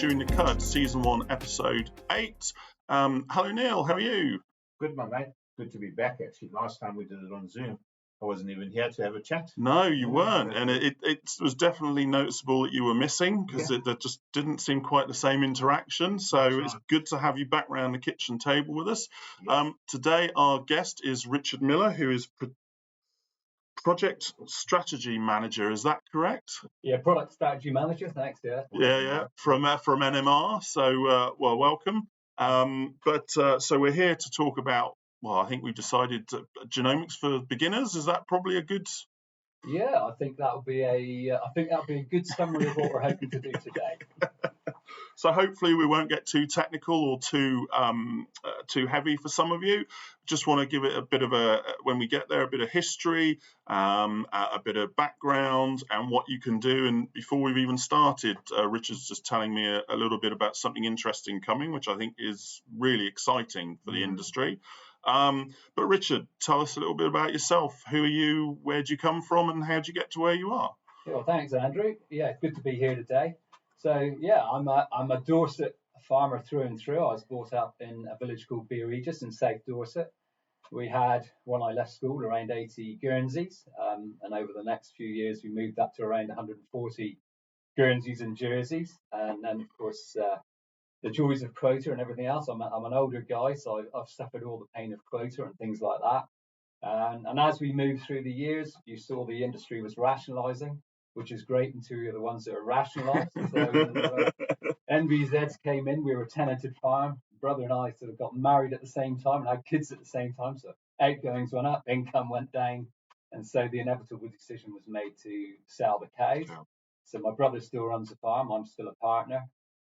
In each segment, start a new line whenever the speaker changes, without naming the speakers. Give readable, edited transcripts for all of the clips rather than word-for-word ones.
Chewing the Cud, Season 1, Episode 8. Hello, Neil. How are you?
Good, my mate. Good to be back, actually. Last time we did it on Zoom, I wasn't even here to have a chat.
No, you weren't. And it was definitely noticeable that you were missing because there just didn't seem quite the same interaction. So it's good to have you back around the kitchen table with us. Yes. Today, our guest is Richard Miller, who is Project Strategy Manager. Is that correct?
Yeah, Product Strategy Manager. Thanks.
Yeah. From NMR. So, well, welcome. So we're here to talk about. Well, I think we've decided genomics for beginners. Is that probably a good?
Yeah, I think that'll be a good summary of what we're hoping to do today.
So hopefully we won't get too technical or too heavy for some of you. Just want to give it a bit of when we get there, a bit of history, a bit of background and what you can do. And before we've even started, Richard's just telling me a little bit about something interesting coming, which I think is really exciting for the industry. But Richard, tell us a little bit about yourself. Who are you? Where'd you come from? And how'd you get to where you are?
Yeah, well, thanks, Andrew. Yeah, good to be here today. So yeah, I'm a Dorset farmer through and through. I was brought up in a village called Beeregis in South Dorset. We had, when I left school, around 80 Guernseys, and over the next few years we moved up to around 140 Guernseys and Jerseys, and then of course the joys of quota and everything else. I'm an older guy, so I've suffered all the pain of quota and things like that. And as we moved through the years, you saw the industry was rationalising, which is great until you're the ones that are rationalised. So NVZs came in. We were a tenanted farm. Brother and I sort of got married at the same time and had kids at the same time. So outgoings went up, income went down, and so the inevitable decision was made to sell the cows. Yeah. So my brother still runs the farm. I'm still a partner.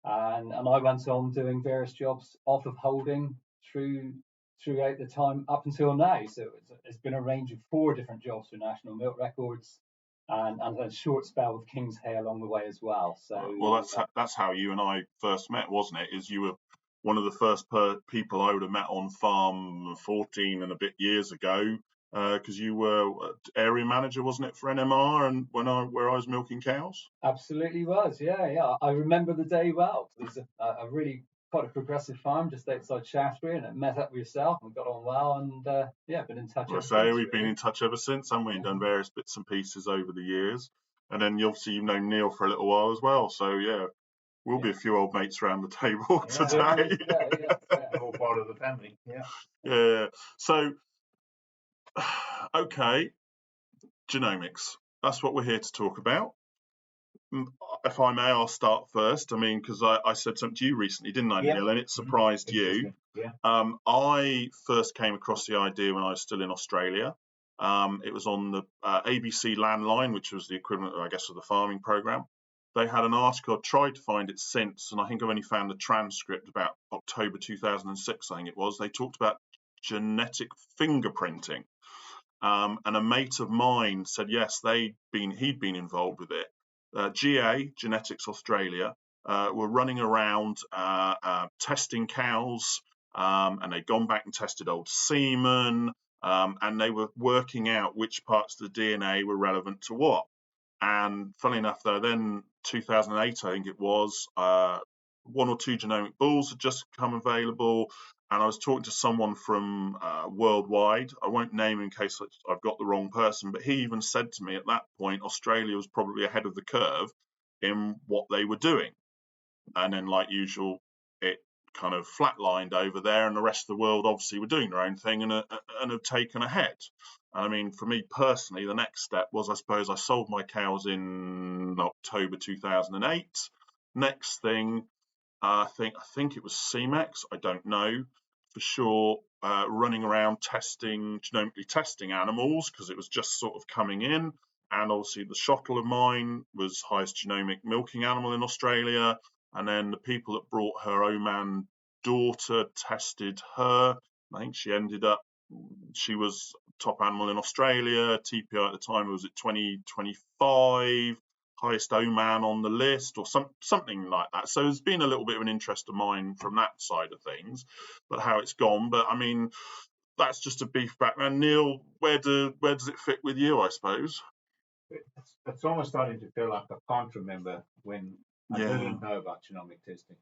And I went on doing various jobs off of holding throughout the time up until now. So it's been a range of 4 different jobs for National Milk Records and a short spell with King's Hay along the way as well. So
well, that's how you and I first met, wasn't it? Is you were one of the first people I would have met on farm 14 and a bit years ago. Because you were area manager, wasn't it, for NMR, and where I was milking cows?
Absolutely was, yeah. I remember the day well. It was a really quite a progressive farm just outside Shaftesbury, and I met up with yourself and got on well, and been in touch.
We've been in touch ever since, haven't we? And done various bits and pieces over the years, and then you've known Neil for a little while as well. So yeah. We'll be a few old mates around the table today.
Yeah. All part of the family.
Yeah. So. Okay, genomics. That's what we're here to talk about. If I may, I'll start first. I mean, because I said something to you recently, didn't I, Neil? And it surprised you.
Yeah.
I first came across the idea when I was still in Australia. It was on the ABC landline, which was the equivalent, I guess, of the farming program. They had an article. I've tried to find it since, and I think I've only found the transcript about October 2006, I think it was. They talked about genetic fingerprinting. And a mate of mine said, yes, he'd been involved with it. GA, Genetics Australia, were running around testing cows, and they'd gone back and tested old semen, and they were working out which parts of the DNA were relevant to what. And funnily enough, though, then 2008, I think it was, 1 or 2 genomic bulls had just become available. And I was talking to someone from Worldwide. I won't name in case I've got the wrong person, but he even said to me at that point, Australia was probably ahead of the curve in what they were doing. And then, like usual, it kind of flatlined over there, and the rest of the world obviously were doing their own thing and have taken ahead. I mean, for me personally, the next step was, I suppose, I sold my cows in October 2008. Next thing, I think it was CMEX. I don't know for sure. Running around genomically testing animals because it was just sort of coming in. And obviously the shottle of mine was highest genomic milking animal in Australia. And then the people that brought her Oman daughter tested her. I think she was top animal in Australia. TPI at the time was at 2025. Highest Oman on the list or something like that. So there's been a little bit of an interest of mine from that side of things, but how it's gone. But I mean, that's just a brief background. Neil, where does it fit with you, I suppose?
It's almost starting to feel like I can't remember when I didn't know about genomic testing.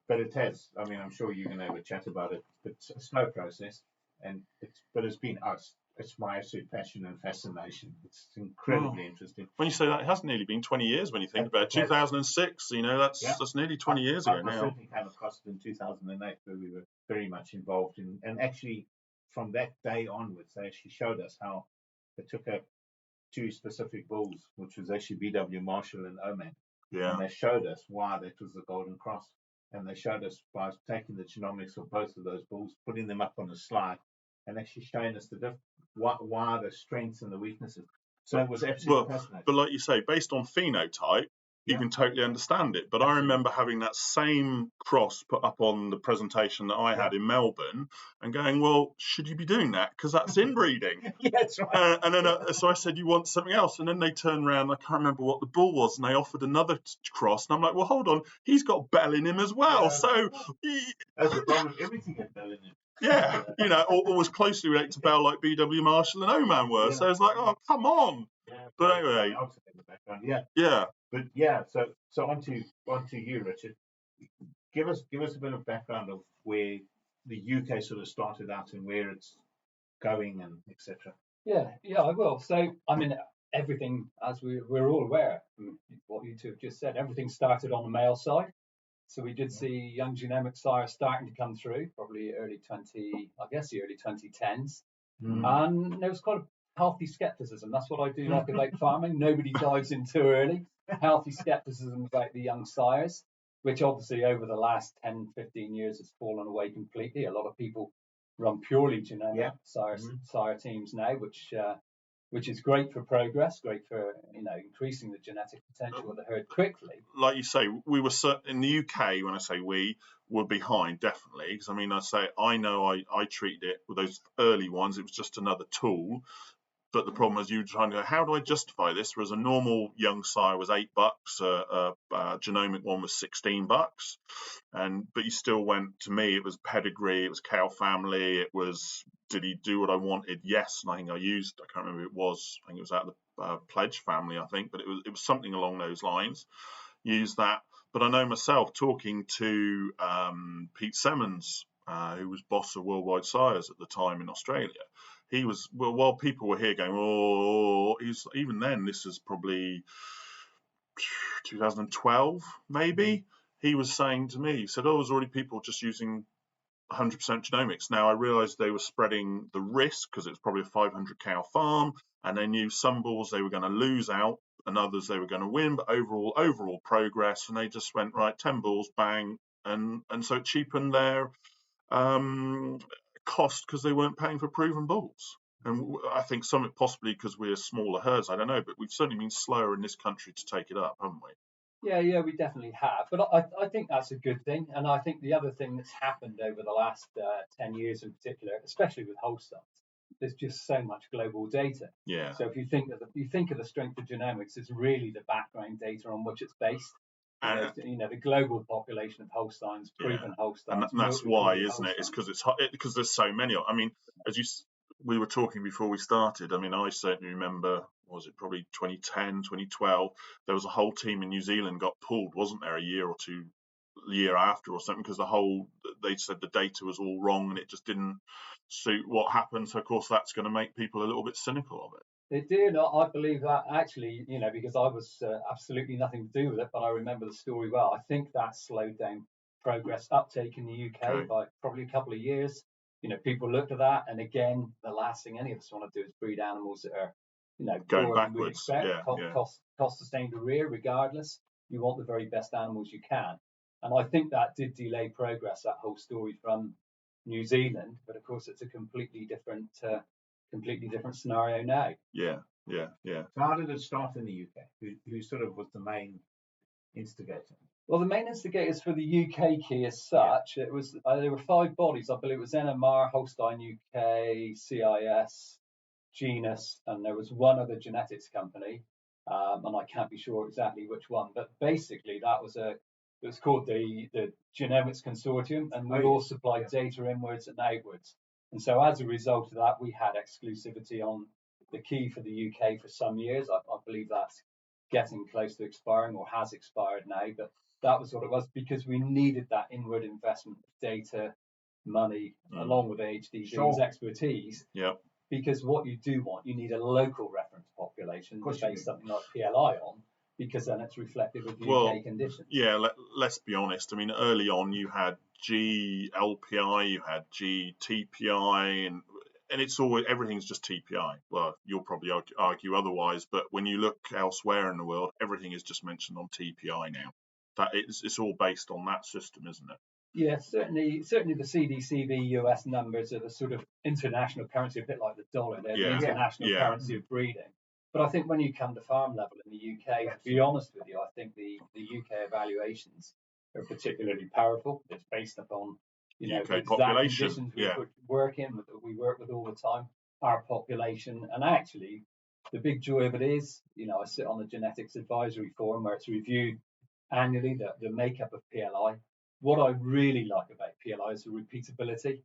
But it has. I mean, I'm sure you're going to have a chat about it. It's a slow process, but it's been us. It's my absolute passion and fascination. It's incredibly interesting.
When you say that, it has nearly been 20 years when you think about it. 2006, that's nearly 20 years ago now.
I certainly came across it in 2008, where we were very much involved in, and actually from that day onwards, they actually showed us how they took up 2 specific bulls, which was actually BW Marshall and Oman.
Yeah.
And they showed us why that was the Golden Cross. And they showed us by taking the genomics of both of those bulls, putting them up on a slide, and actually showing us why the strengths and the weaknesses. So it was absolutely fascinating.
But like you say, based on phenotype, you can totally understand it. But I remember having that same cross put up on the presentation that I had in Melbourne and going, well, should you be doing that? Because that's inbreeding.
Yeah, that's right.
And then so I said, you want something else? And then they turned around, I can't remember what the bull was, and they offered another cross. And I'm like, well, hold on, he's got bell in him as well.
Yeah.
So
that's the problem. Everything had bell in it.
Yeah, or was closely related to bell like BW Marshall and Oman were. So it's like, oh, come on.
Yeah,
but anyway,
yeah. But yeah, so on to you, Richard. Give us a bit of background of where the UK sort of started out and where it's going and etc.
Yeah, I will. So I mean, everything, as we're all aware, what you two have just said, everything started on the male side. So we did see young genomic sires starting to come through, probably the early 2010s. And there was quite a healthy skepticism. That's what I do like about farming. Nobody dives in too early. Healthy skepticism about the young sires, which obviously over the last 10, 15 years has fallen away completely. A lot of people run purely genomic sire teams now, which is great for progress, great for increasing the genetic potential of the herd quickly.
Like you say, we were in the UK. When I say we were behind, definitely, because I know I treated it with those early ones. It was just another tool. But the problem is you trying to go, how do I justify this? Whereas a normal young sire was $8, a genomic one was $16, but you still went. To me, it was pedigree, it was cow family, it was did he do what I wanted? Yes, and I think I can't remember who it was. I think it was out of the Pledge family, I think, but it was something along those lines. Use that, but I know myself talking to Pete Semmons, who was boss of Worldwide Sires at the time in Australia. He was, while people were here going, even then, this is probably 2012, maybe, he was saying to me, he said, there's already people just using 100% genomics. Now, I realised they were spreading the risk because it was probably a 500 cow farm, and they knew some bulls they were going to lose out and others they were going to win, but overall progress, and they just went, right, 10 bulls, bang, and so it cheapened their cost because they weren't paying for proven bulls. And I think some of it possibly because we're smaller herds, I don't know, but we've certainly been slower in this country to take it up, haven't we?
Yeah, we definitely have. But I think that's a good thing. And I think the other thing that's happened over the last 10 years in particular, especially with Holsteins, there's just so much global data.
Yeah.
So if you think of the strength of genomics, it's really the background data on which it's based. The global population of Holsteins, proven Holsteins,
and that's why, isn't it? It's because there's so many. I mean, we were talking before we started. I mean, I certainly remember, was it probably 2010, 2012? There was a whole team in New Zealand got pulled, wasn't there, a year or two, year after or something, because they said the data was all wrong and it just didn't suit what happened. So of course that's going to make people a little bit cynical of it.
It did. I believe that actually, because I was absolutely nothing to do with it, but I remember the story well. I think that slowed down progress uptake in the UK by probably a couple of years. People looked at that, and again, the last thing any of us want to do is breed animals that are,
going backwards.
Cost sustained rear, regardless. You want the very best animals you can, and I think that did delay progress. That whole story from New Zealand, but of course, it's a completely different scenario now.
Yeah.
So how did it start in the UK? Who sort of was the main instigator?
Well, the main instigators for the UK key as such, it was there were 5 bodies. I believe it was NMR, Holstein UK, CIS, Genus, and there was one other genetics company, and I can't be sure exactly which one. But basically, it was called the Genomics Consortium, and we all supplied data inwards and outwards. And so as a result of that, we had exclusivity on the key for the UK for some years. I believe that's getting close to expiring or has expired now, but that was what it was, because we needed that inward investment of data, money, along with HDV's expertise.
Yeah.
Because what you do want, you need a local reference population to base something like PLI on, because then it's reflective of UK conditions.
Yeah, let's be honest. I mean, early on you had GLPI, you had GTPI, and it's always, everything's just TPI. Well, you'll probably argue otherwise, but when you look elsewhere in the world, everything is just mentioned on TPI now. That it's all based on that system, isn't it?
Yeah, certainly the CDCB US numbers are the sort of international currency, a bit like the dollar. They're the international currency of breeding. But I think when you come to farm level in the UK, to be honest with you, I think the UK evaluations are particularly powerful. It's based upon the exact conditions we work in, that we work with all the time, our population. And actually, the big joy of it is, I sit on the Genetics Advisory Forum where it's reviewed annually, the makeup of PLI. What I really like about PLI is the repeatability.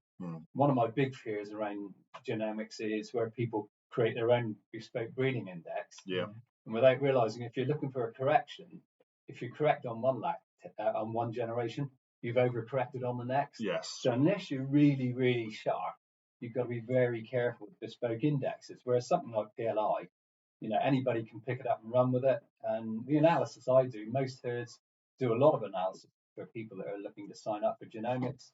One of my big fears around genomics is where people create their own bespoke breeding index.
Yeah.
And without realizing, if you're looking for a correction, if you correct on one generation, you've overcorrected on the next.
Yes.
So unless you're really, really sharp, you've got to be very careful with bespoke indexes. Whereas something like PLI, anybody can pick it up and run with it. And the analysis I do, most herds do a lot of analysis for people that are looking to sign up for genomics.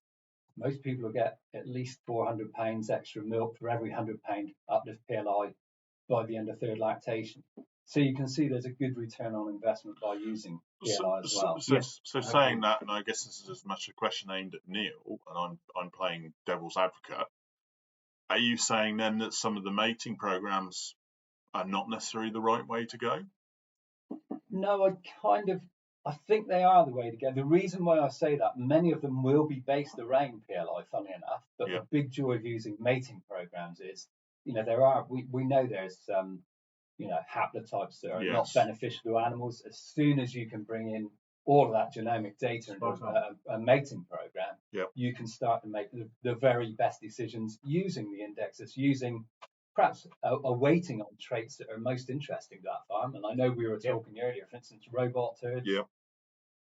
Most people will get at least 400 pounds extra milk for every 100 pound uplift PLI by the end of third lactation. So you can see there's a good return on investment by using PLI as well.
So saying that, and I guess this is as much a question aimed at Neil, and I'm playing devil's advocate. Are you saying then that some of the mating programs are not necessarily the right way to go?
No, I think they are the way to go. The reason why I say that, many of them will be based around PLI, funnily enough, but the big joy of using mating programs is, we know there's haplotypes that are not beneficial to animals. As soon as you can bring in all of that genomic data into a mating program, you can start to make the very best decisions using the indexes, using perhaps a weighting on traits that are most interesting to that farm. And I know we were talking earlier, for instance, robot herds.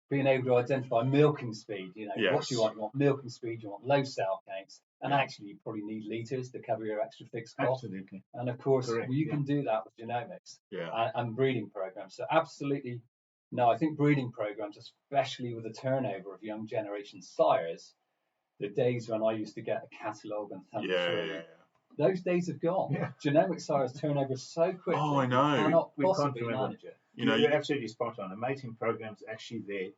Being able to identify milking speed, what do you want? You want milking speed, you want low cell counts, and actually you probably need litres to cover your extra fixed cost.
Absolutely.
And of course, you can do that with genomics and breeding programs. So absolutely, no, I think breeding programs, especially with the turnover of young generation sires, the days when I used to get a catalogue and thumb through, those days have gone. Genomic sires turn over so quickly.
Oh, I know.
You cannot possibly manage it.
You're absolutely spot on. A mating program's actually there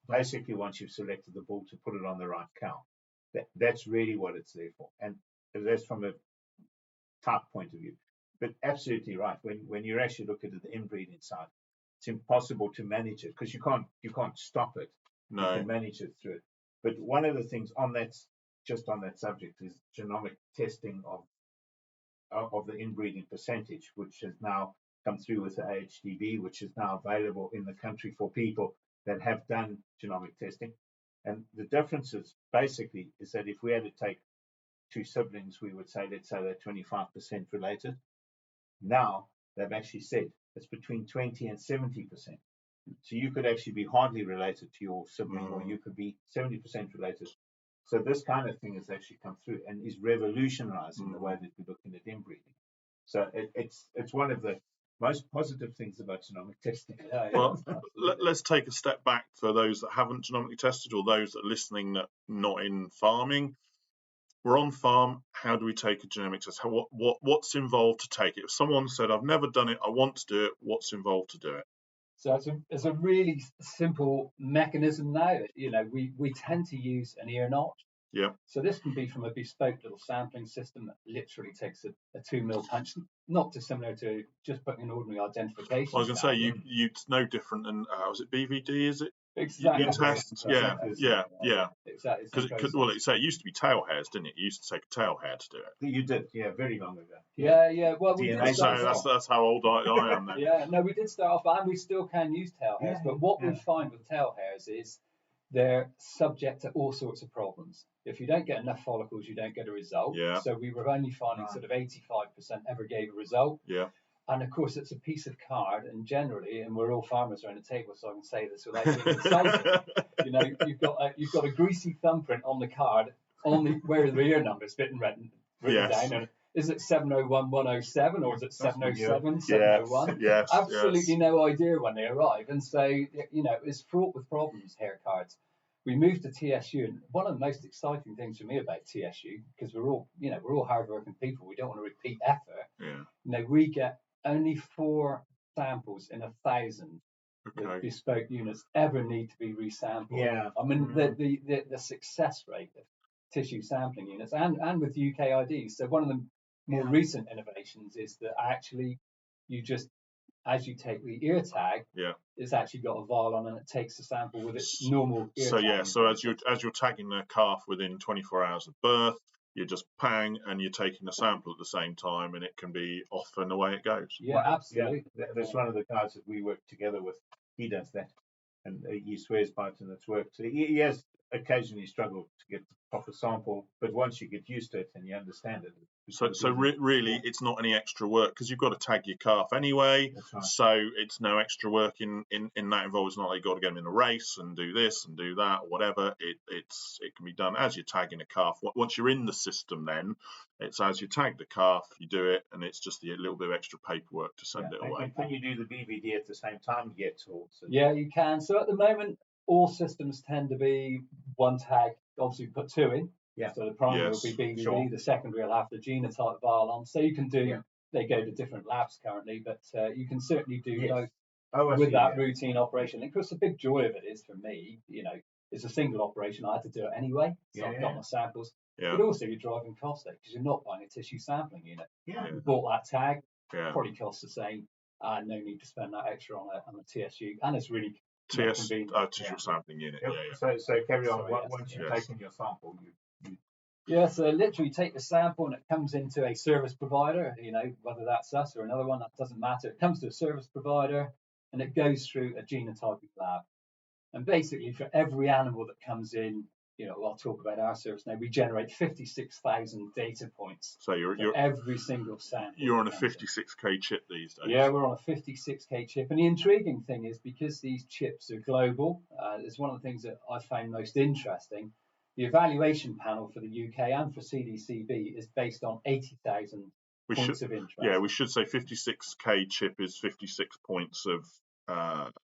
basically once you've selected the bull to put it on the right cow. That's really what it's there for. And that's from a type point of view. But absolutely right. When you actually look at the inbreeding side, it's impossible to manage it because you can't stop it.
No.
You can manage it through it. But one of the things on that subject is genomic testing of the inbreeding percentage, which has now come through with the AHDB, which is now available in the country for people that have done genomic testing. And the difference is basically is that if we had to take two siblings, we would say, let's say they're 25% related. Now they've actually said it's between 20 and 70%. So you could actually be hardly related to your sibling, or you could be 70% related. So this kind of thing has actually come through and is revolutionizing the way that we're looking at inbreeding. So it's one of the most positive things about genomic testing.
Well, let's take a step back for those that haven't genomically tested, or those that are listening that not in farming. We're on farm. How do we take a genomic test? What's involved to take it? If someone said, I've never done it, I want to do it, what's involved to do it?
So it's a really simple mechanism now. We tend to use an ear notch.
Yeah.
So this can be from a bespoke little sampling system that literally takes a 2 mil punch, not dissimilar to just putting an ordinary identification.
I was going to say, you no different than, was it BVD, is it?
Exactly.
You test, yeah.
Exactly.
Because it used to be tail hairs, didn't it? You used to take a tail hair to do it.
You did, very long ago.
Yeah. Well,
that's how old I am then.
Yeah, no, we did start off, and we still can use tail hairs. But what we find with tail hairs is they're subject to all sorts of problems. If you don't get enough follicles, you don't get a result.
Yeah.
So we were only finding sort of 85% ever gave a result.
Yeah.
And of course, it's a piece of card, and generally, and we're all farmers around the table, so I can say this without being insulting. You know, you've got a greasy thumbprint on the card, on the where the ear number is written
Yes.
down. And is it 701-107 or is it 707,
Yes.
701?
Yes.
Absolutely
Yes.
no idea when they arrive, and so you know it's fraught with problems. Hair cards. We moved to TSU, and one of the most exciting things for me about TSU, because we're all hardworking people, we don't want to repeat effort.
Yeah.
You know, we get only 4 samples in 1,000
Okay.
bespoke units ever need to be resampled.
Yeah.
I mean, the success rate of tissue sampling units and with UKIDs. So one of the more recent innovations is that actually you just, as you take the ear tag, it's actually got a vial on and it takes the sample with its normal ear tag.
So as you're tagging the calf within 24 hours of birth, you're just pang and you're taking the sample at the same time, and it can be off and away it goes.
Yeah, absolutely.
Yeah. There's one of the guys that we work together with. He does that, and he swears by it, and it's worked. So he has occasionally struggled to get the proper sample, but once you get used to it and you understand it.
So really, it's not any extra work because you've got to tag your calf anyway.
That's right.
So it's no extra work in that involved. It's not like you've got to get them in a race and do this and do that or whatever. It can be done as you're tagging a calf. Once you're in the system, then it's as you tag the calf, you do it, and it's just a little bit of extra paperwork to send it away.
And can you do the BVD at the same time yet?
Yeah, you can. So at the moment, all systems tend to be one tag. Obviously, put 2 in.
Yeah.
So the primary will be BVD,
sure.
The secondary will have the genotype vial on. So you can do, they go to different labs currently, but you can certainly do both with that routine operation. And of course, the big joy of it is for me, you know, it's a single operation. I had to do it anyway. So I've got my samples. Yeah. But also you're driving cost because you're not buying a tissue sampling unit.
Yeah.
You bought that tag, probably costs the same. No need to spend that extra on a TSU. And it's really
tissue sampling unit.
So carry on. Once you've taken your sample,
Yeah, so literally take the sample and it comes into a service provider, you know, whether that's us or another one, that doesn't matter. It comes to a service provider and it goes through a genotyping lab. And basically for every animal that comes in, you know, I'll talk about our service now, we generate 56,000 data points.
So you're
every single sample.
You're on a 56K chip these days.
Yeah, we're on a 56K chip. And the intriguing thing is because these chips are global, it's one of the things that I found most interesting. The evaluation panel for the UK and for CDCB is based on 80,000 points of interest.
Yeah, we should say 56K chip is 56 points of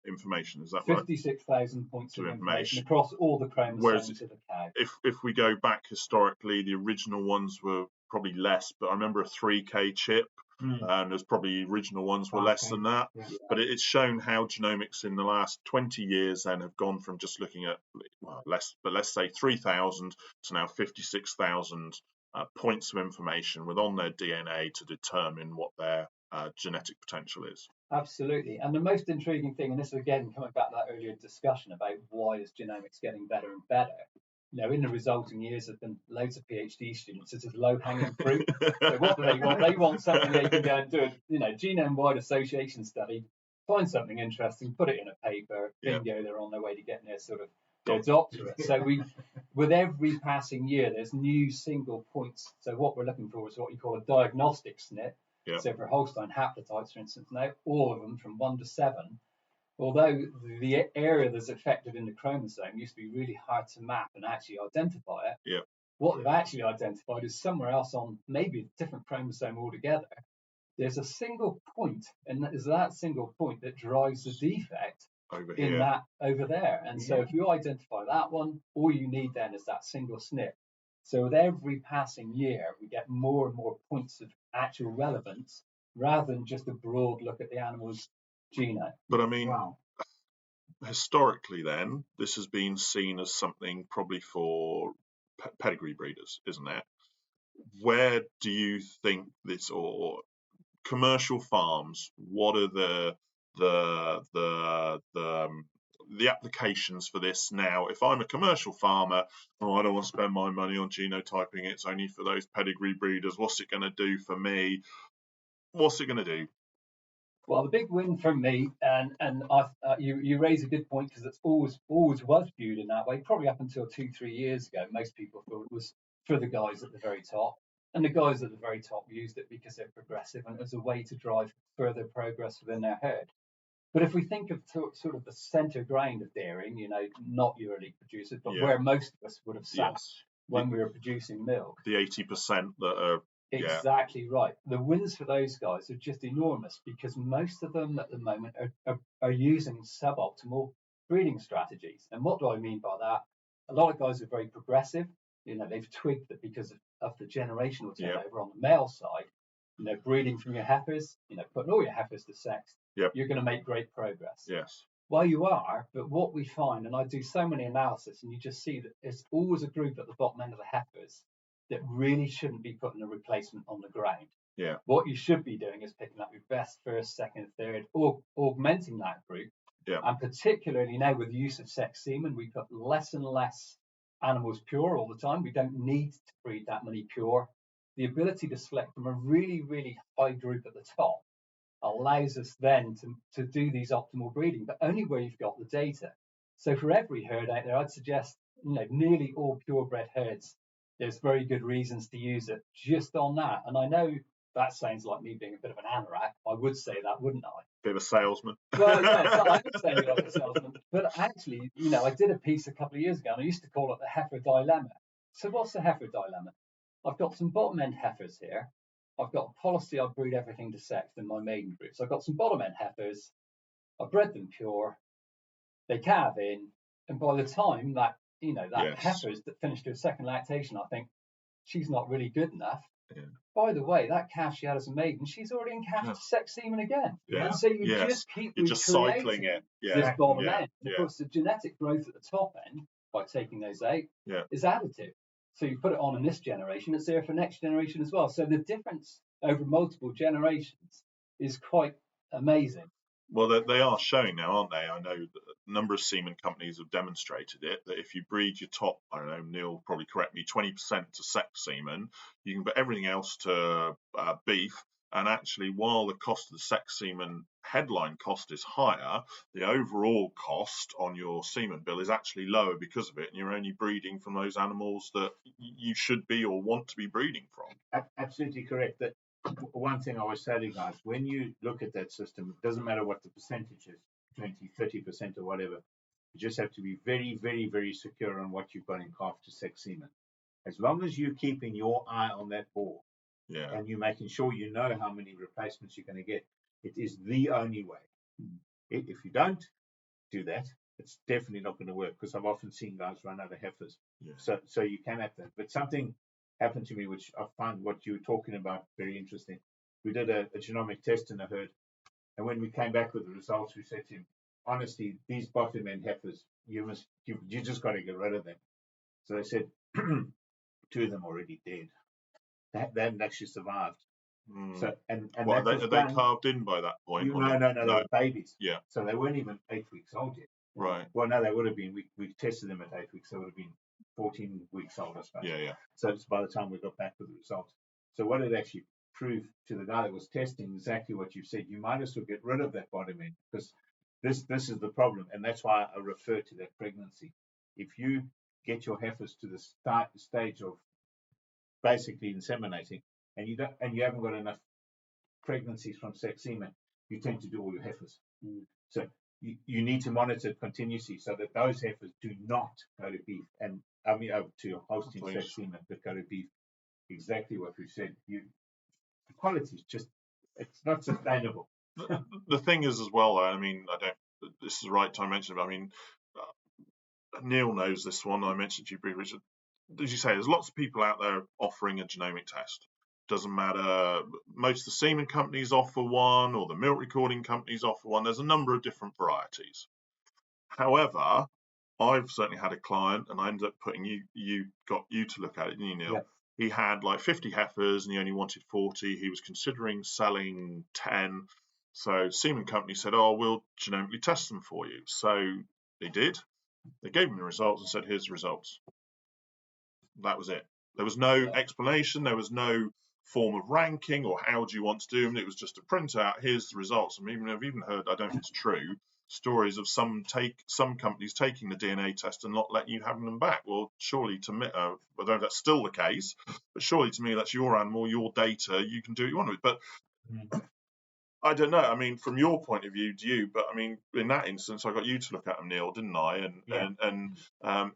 information. Is that
56,000 points of information across all the chromosomes of the cow.
If we go back historically, the original ones were probably less, but I remember a 3K chip. And there's probably original ones were less than that, but it's shown how genomics in the last 20 years then have gone from just looking at less, but let's say 3,000 to now 56,000 points of information on their DNA to determine what their genetic potential is.
Absolutely, and the most intriguing thing, and this is again coming back to that earlier discussion about why is genomics getting better and better. You know, in the resulting years, there've been loads of PhD students. It's a low-hanging fruit. So what do they want? They want something they can go and do a, genome-wide association study, find something interesting, put it in a paper, bingo, they're on their way to getting their doctorate. So with every passing year, there's new single points. So what we're looking for is what you call a diagnostic SNP. Yeah. So for Holstein haplotypes, for instance, now all of them from 1 to 7. Although the area that's affected in the chromosome used to be really hard to map and actually identify it, what they've actually identified is somewhere else on maybe a different chromosome altogether. There's a single point, and it's that single point that drives the defect over there. And so if you identify that one, all you need then is that single SNP. So with every passing year, we get more and more points of actual relevance rather than just a broad look at the animal's genome.
But I mean, historically then, this has been seen as something probably for pedigree breeders, isn't it? Where do you think this, or commercial farms, what are the applications for this now? If I'm a commercial farmer, I don't want to spend my money on genotyping, it's only for those pedigree breeders. What's it going to do for me? What's it going to do?
Well, the big win for me, and you raise a good point, because it's always was viewed in that way. Probably up until 2-3 years ago, most people thought it was for the guys at the very top. And the guys at the very top used it because they're progressive and as a way to drive further progress within their herd. But if we think of sort of the centre ground of dairying, you know, not your elite producers, but where most of us would have sat when we were producing milk.
The 80% that are
exactly right. The wins for those guys are just enormous because most of them at the moment are using suboptimal breeding strategies. And what do I mean by that? A lot of guys are very progressive. You know, they've twigged that because of the generational turnover on the male side, you know, breeding from your heifers, you know, putting all your heifers to sex, you're going to make great progress.
Yes.
Well, you are, but what we find, and I do so many analysis, and you just see that there's always a group at the bottom end of the heifers that really shouldn't be putting a replacement on the ground.
Yeah.
What you should be doing is picking up your best first, second, third, or augmenting that group.
Yeah.
And particularly now with the use of sex semen, we put less and less animals pure all the time. We don't need to breed that many pure. The ability to select from a really, really high group at the top allows us then to do these optimal breeding, but only where you've got the data. So for every herd out there, I'd suggest, you know, nearly all purebred herds, there's very good reasons to use it just on that. And I know that sounds like me being a bit of an anorak. I would say that, wouldn't I?
Bit of a salesman.
Well, yeah, so I would say like a salesman. But actually, you know, I did a piece a couple of years ago, and I used to call it the heifer dilemma. So what's the heifer dilemma? I've got some bottom end heifers here. I've got a policy I breed everything to sex in my maiden group. So I've got some bottom end heifers. I bred them pure. They calve in, and by the time that heifer's that finished her second lactation, I think she's not really good enough.
Yeah.
By the way, that calf she had as a maiden, she's already in calf to sex semen again.
Yeah.
And so you just keep
cycling it.
This bottom end. And of course, the genetic growth at the top end, by taking those out, is additive. So you put it on in this generation, it's there for next generation as well. So the difference over multiple generations is quite amazing.
Well, they are showing now, aren't they? I know that a number of semen companies have demonstrated it, that if you breed your top, I don't know, Neil probably correct me, 20% to sex semen, you can put everything else to beef. And actually, while the cost of the sex semen headline cost is higher, the overall cost on your semen bill is actually lower because of it. And you're only breeding from those animals that you should be or want to be breeding from.
Absolutely correct. That one thing I always say to guys, when you look at that system, it doesn't matter what the percentage is, 20, 30% or whatever. You just have to be very, very, very secure on what you've got in calf to sex semen. As long as you're keeping your eye on that ball, and you're making sure you know how many replacements you're going to get, it is the only way. If you don't do that, it's definitely not going to work, because I've often seen guys run out of heifers. So you can have that. But something happened to me which I find what you were talking about very interesting. We did a genomic test in a herd, and when we came back with the results, we said to him, honestly, these bottom end heifers, you just got to get rid of them. So they said 2 of them already dead. They hadn't actually survived. So and
well, they carved in by that point?
No, they were babies.
Yeah.
So they weren't even 8 weeks old yet.
Right.
Well, no, they would have been. We tested them at 8 weeks. They would have been 14 weeks old, I suppose.
Yeah.
So it's by the time we got back with the results. So what it actually proved to the guy that was testing exactly what you said. You might as well get rid of that bottom end, because this is the problem, and that's why I refer to that pregnancy. If you get your heifers to the stage of basically inseminating, and you haven't got enough pregnancies from sex semen, you tend to do all your heifers. So you need to monitor it continuously so that those heifers do not go to beef, and I mean to hosting sex semen, but go to beef. Exactly what we've said. The quality is just, it's not sustainable.
The thing is as well, I mean, this is the right time to mention it, but I mean, Neil knows this one. I mentioned to you briefly, Richard. As you say, there's lots of people out there offering a genomic test. Doesn't matter. Most of the semen companies offer one, or the milk recording companies offer one. There's a number of different varieties. However, I've certainly had a client, and I ended up putting you to look at it, didn't you, Neil?
Yeah.
He had like 50 heifers, and he only wanted 40. He was considering selling 10. So semen company said, "Oh, we'll genomically test them for you." So they did. They gave him the results and said, "Here's the results." That was it. There was no explanation. There was no form of ranking or how do you want to do them. It was just a printout. Here's the results. And I've even heard, I don't know if it's true, stories of some companies taking the DNA test and not letting you have them back. Well, surely to me, I don't know if that's still the case, but surely to me that's your animal, your data. You can do what you want with it. But I don't know. I mean, from your point of view, do you? But I mean, in that instance, I got you to look at them, Neil, didn't I? And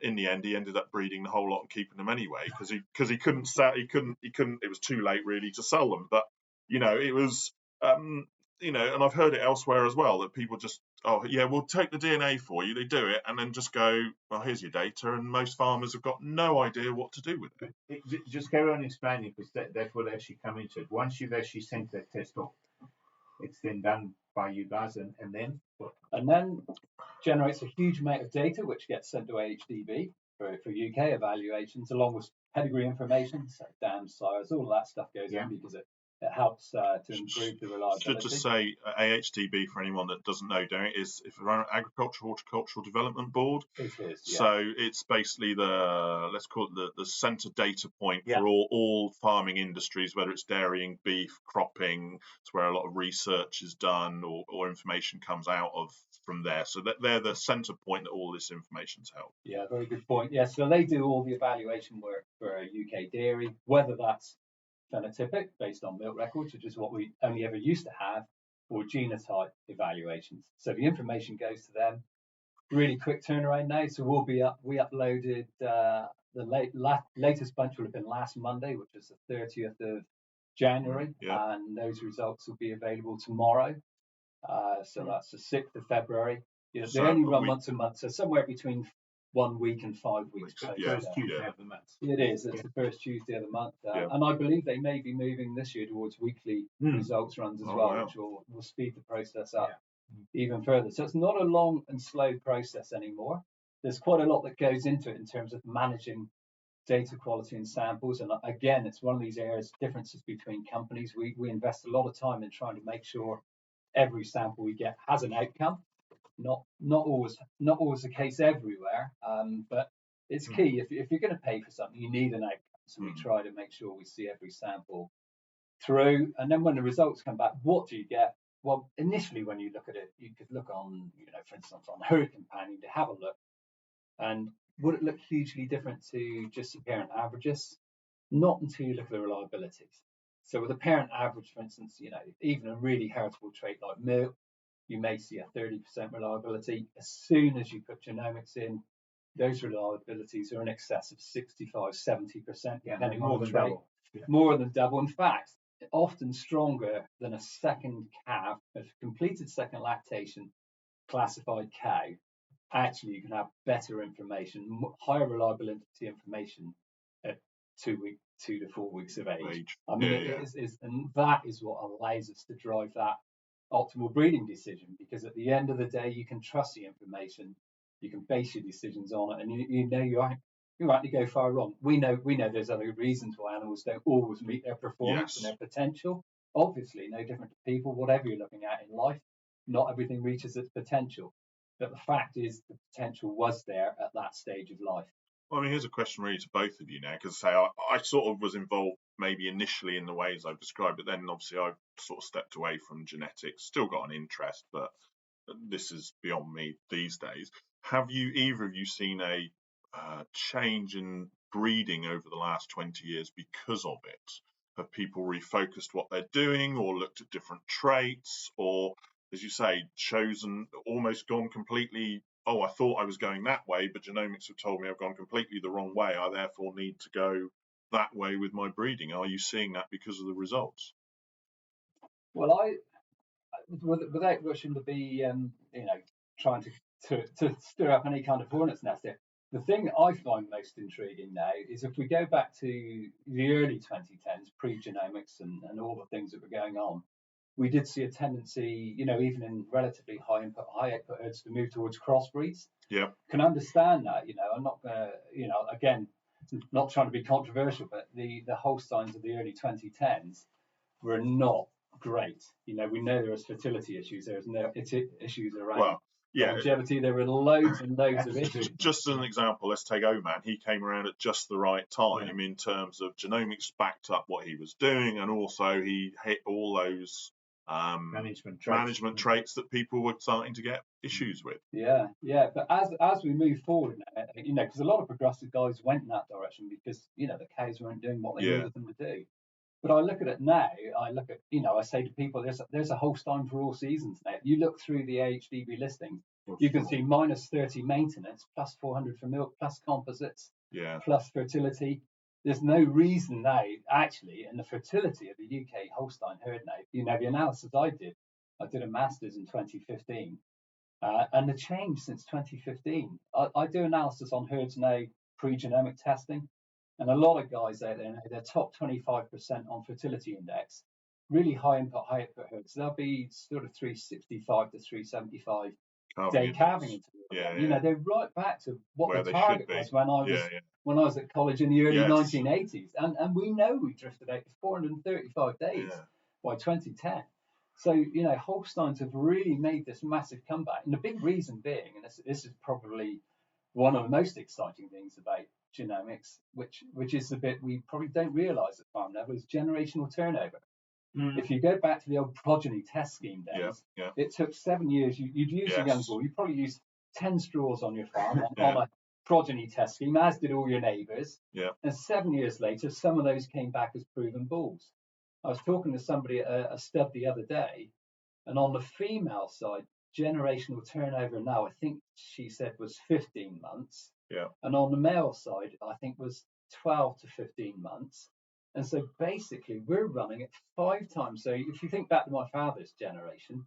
in the end, he ended up breeding the whole lot and keeping them anyway because he couldn't sell. He couldn't. It was too late really to sell them. But it was. And I've heard it elsewhere as well that people just, oh yeah, we'll take the DNA for you. They do it and then just go, well, here's your data. And most farmers have got no idea what to do with it.
Just carry on explaining, because that will actually come into it. Once you've actually sent that test off, it's then done by you guys, and then what?
And then generates a huge amount of data which gets sent to AHDB for UK evaluations, along with pedigree information, so dams, sires, all of that stuff goes in because it helps to improve the reliability.
Should just say AHDB for anyone that doesn't know, Derek, is if around Agricultural Horticultural Development Board.
It is, yeah.
So it's basically let's call it the centre data point for all farming industries, whether it's dairying, beef, cropping. It's where a lot of research is done or information comes out of from there. So they're the centre point that all this information's held.
Yeah, very good point. Yeah, so they do all the evaluation work for UK dairy, whether that's phenotypic based on milk records, which is what we only ever used to have, or genotype evaluations. So the information goes to them. Really quick turnaround now. So we uploaded the latest bunch will have been last Monday, which is the 30th of January, and those results will be available tomorrow. So that's the 6th of February. They only run once a month, so somewhere between 1 week and 5 weeks.
First Tuesday of the month.
It is. It's the first Tuesday of the month, and I believe they may be moving this year towards weekly results runs as well, which will speed the process up even further. So it's not a long and slow process anymore. There's quite a lot that goes into it in terms of managing data quality and samples. And again, it's one of these areas, differences between companies. We invest a lot of time in trying to make sure every sample we get has an outcome. Not always the case everywhere, but it's key. If you're going to pay for something, you need an outcome. So we try to make sure we see every sample through. And then when the results come back, what do you get? Well, initially when you look at it, you could look on, for instance, on Herd Companion to have a look. And would it look hugely different to just the parent averages? Not until you look at the reliabilities. So with a parent average, for instance, even a really heritable trait like milk, you may see a 30% reliability. As soon as you put genomics in, those reliabilities are in excess of 65, 70%.
Yeah, more than double.
More than double. In fact, often stronger than a second calf, a completed second lactation classified cow. Actually, you can have better information, higher reliability information at 2 to 4 weeks of age. I mean, and that is what allows us to drive that optimal breeding decision, because at the end of the day, you can trust the information, you can base your decisions on it, and you aren't to go far wrong. We know there's other reasons why animals don't always meet their performance and their potential. Obviously, no different to people. Whatever you're looking at in life, not everything reaches its potential. But the fact is, the potential was there at that stage of life.
Well, I mean, here's a question really to both of you now, because I sort of was involved maybe initially in the ways I've described, but then obviously I've sort of stepped away from genetics, still got an interest, but this is beyond me these days. Have you, either of you, seen a change in breeding over the last 20 years because of it? Have people refocused what they're doing, or looked at different traits, or, as you say, almost gone completely, I thought I was going that way, but genomics have told me I've gone completely the wrong way. I therefore need to go that way with my breeding. Are you seeing that because of the results?
Well, without rushing to be, trying to stir up any kind of hornet's nest here, the thing I find most intriguing now is if we go back to the early 2010s, pre-genomics and all the things that were going on, we did see a tendency, even in relatively high input, high output herds, to move towards crossbreeds.
Yeah. Can
understand that. I'm not going to, again, not trying to be controversial, but the Holsteins of the early 2010s were not great. We know there was fertility issues. There was no issues around longevity. There were loads and loads of issues.
Just as an example, let's take Oman. He came around at just the right time in terms of genomics backed up what he was doing, and also he hit all those
management traits
that people were starting to get issues with.
Yeah. But as we move forward, because a lot of progressive guys went in that direction because the cows weren't doing what they needed them to do. But I look at it now. I say to people, there's a Holstein for all seasons now. You look through the AHDB listings, you can see -30 maintenance, +400 for milk, plus composites, plus fertility. There's no reason now, actually, in the fertility of the UK Holstein herd now. The analysis I did a master's in 2015, and the change since 2015. I do analysis on herds now pre-genomic testing, and a lot of guys out there now, they're top 25% on fertility index, really high input, high output herds. They'll be sort of 365 to 375 day calving interval. They're right back to what the target was when I was at college in the early 1980s, and we know we drifted out to 435 days by 2010. So Holsteins have really made this massive comeback, and the big reason being, and this is probably one of the most exciting things about genomics, which is the bit we probably don't realise at farm level, is generational turnover. If you go back to the old progeny test scheme days, it took 7 years. You'd use a young bull. You probably used 10 straws on your farm on a progeny test scheme, as did all your neighbours. And 7 years later, some of those came back as proven bulls. I was talking to somebody at a stud the other day, and on the female side, generational turnover now, I think she said, was 15 months. And on the male side, I think was 12 to 15 months. And so basically, we're running it 5 times. So if you think back to my father's generation,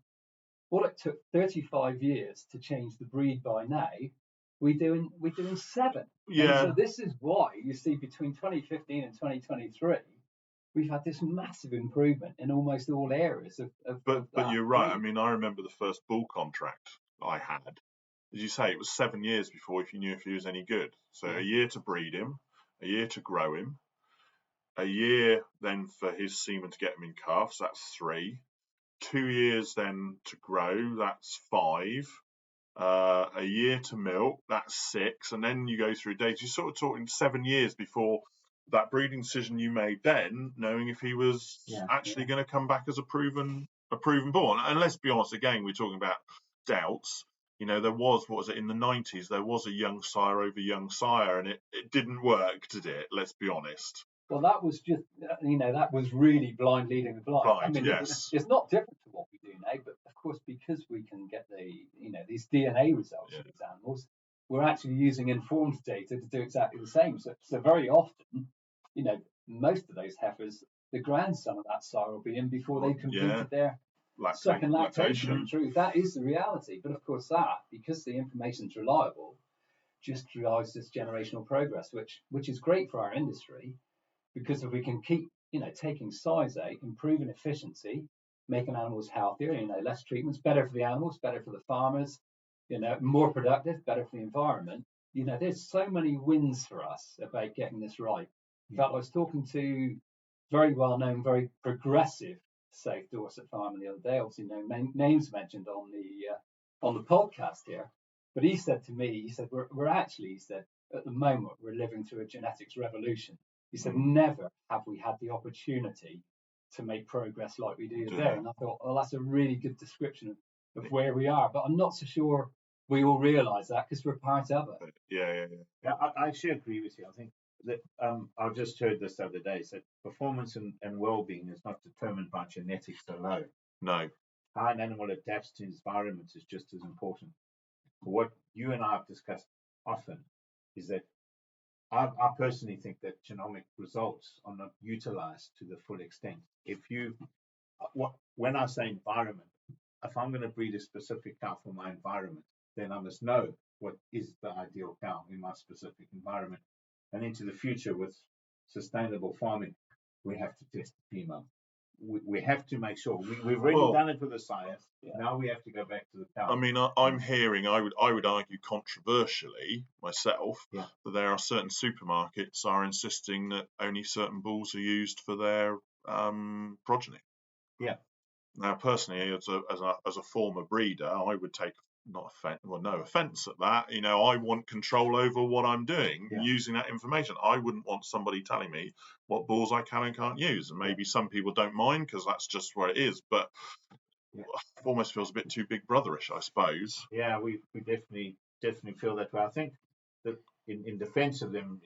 what it took 35 years to change the breed by now, we're doing 7. And so this is why you see between 2015 and 2023, we've had this massive improvement in almost all areas
But you're right. I mean, I remember the first bull contract I had. As you say, it was 7 years before you knew if he was any good. So a year to breed him, a year to grow him, a year then for his semen to get him in calves, that's 3. 2 years then to grow, that's 5. A year to milk, that's 6. And then you go through days. You're sort of talking 7 years before that breeding decision you made then, knowing if he was actually going to come back as a proven bull. And let's be honest, again, we're talking about doubts. There was, what was it, in the 90s, there was a young sire over young sire, and it didn't work, did it? Let's be honest.
Well, that was just, that was really blind leading the blind. I mean, it's not different to what we do now, but of course, because we can get these DNA results of these animals, we're actually using informed data to do exactly the same. So very often, most of those heifers, the grandson of that sire will be in before they completed their second lactation. True, that is the reality. But of course, because the information's reliable, just drives this generational progress, which is great for our industry. Because if we can keep, taking size out, improving efficiency, making animals healthier, less treatments, better for the animals, better for the farmers, more productive, better for the environment. There's so many wins for us about getting this right. In fact, I was talking to very well-known, very progressive South Dorset farmer the other day. Obviously, no names mentioned on the podcast here, but he said to me, we're actually, he said, at the moment we're living through a genetics revolution. He said, never have we had the opportunity to make progress like we do today. And I thought, well, that's a really good description of where we are. But I'm not so sure we all realise that because we're part of it.
Yeah, I actually agree with you. I think that I just heard this the other day. Said performance and well-being is not determined by genetics alone.
No.
How an animal adapts to environment is just as important. What you and I have discussed often is that I personally think that genomic results are not utilized to the full extent. When I say environment, if I'm going to breed a specific cow for my environment, then I must know what is the ideal cow in my specific environment. And into the future with sustainable farming, we have to test the female. We have to make sure we've already done it with the sires. Now we have to go back to the cow.
I mean, I'm hearing, I would argue controversially myself, that there are certain supermarkets are insisting that only certain bulls are used for their progeny.
Yeah.
Now, personally, as a former breeder, I would take no offense at that. I want control over what I'm doing using that information. I wouldn't want somebody telling me what bulls I can and can't use. And maybe some people don't mind because that's just what it is. But it almost feels a bit too big brotherish, I suppose.
Yeah, we definitely feel that way. I think that in defense of them,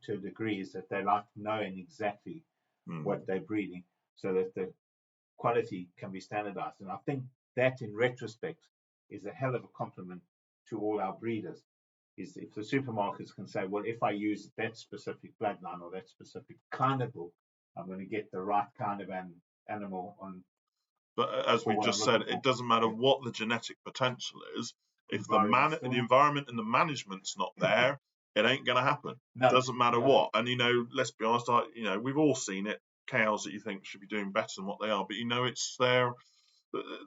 to a degree, is that they like knowing exactly what they're breeding so that the quality can be standardized. And I think that, in retrospect, is a hell of a compliment to all our breeders. Is if the supermarkets can say, well, if I use that specific bloodline or that specific kind of bull, I'm going to get the right kind of animal on.
But as we just said, it doesn't matter what the genetic potential is. If the environment and the management's not there, it ain't going to happen. No, it doesn't matter what. And, let's be honest, we've all seen it. Cows that you think should be doing better than what they are. But, it's there.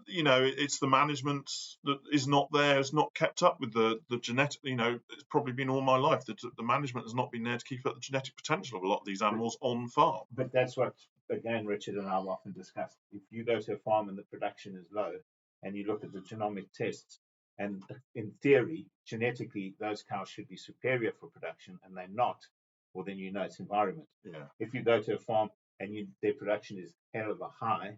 It's the management that is not there, is not kept up with the genetic, it's probably been all my life that the management has not been there to keep up the genetic potential of a lot of these animals on farm.
But that's what, again, Richard and I have often discussed. If you go to a farm and the production is low and you look at the genomic tests, and in theory, genetically, those cows should be superior for production and they're not, well, then it's environment.
Yeah.
If you go to a farm and their production is hell of a high,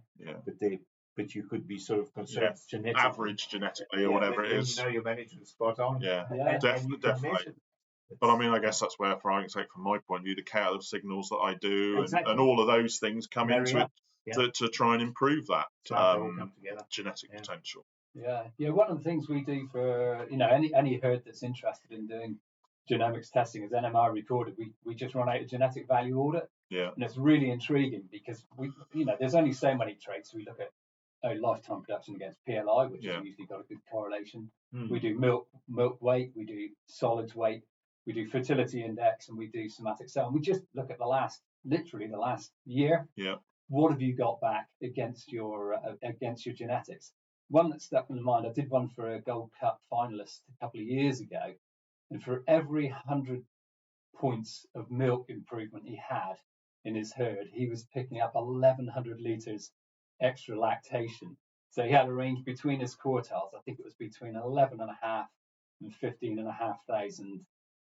but you could be sort of concerned genetically.
Average genetically or whatever it is.
Your management spot on.
Yeah, definitely. But I guess that's where, for argument's sake, from my point of view, the cattle signals that I do and all of those things come into it to try and improve that genetic potential.
Yeah. One of the things we do for any herd that's interested in doing genomics testing is NMR recorded. We just run out a genetic value audit.
Yeah.
And it's really intriguing because there's only so many traits. We look at lifetime production against PLI, which has usually got a good correlation. We do milk weight, we do solids weight, we do fertility index, and we do somatic cell. And we just look at the last year.
Yeah.
What have you got back against your genetics? One that stuck in mind, I did one for a Gold Cup finalist a couple of years ago, and for every 100 points of milk improvement he had in his herd, he was picking up 1,100 litres extra lactation. So he had a range between his quartiles. I think it was between 11.5 and 15,500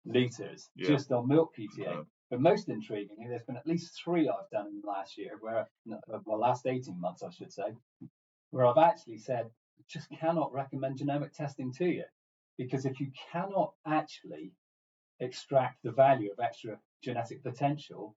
litres just on milk PTA. But most intriguingly, there's been at least 3 I've done in the last year, last 18 months, I should say, where I've actually said, just cannot recommend genomic testing to you. Because if you cannot actually extract the value of extra genetic potential,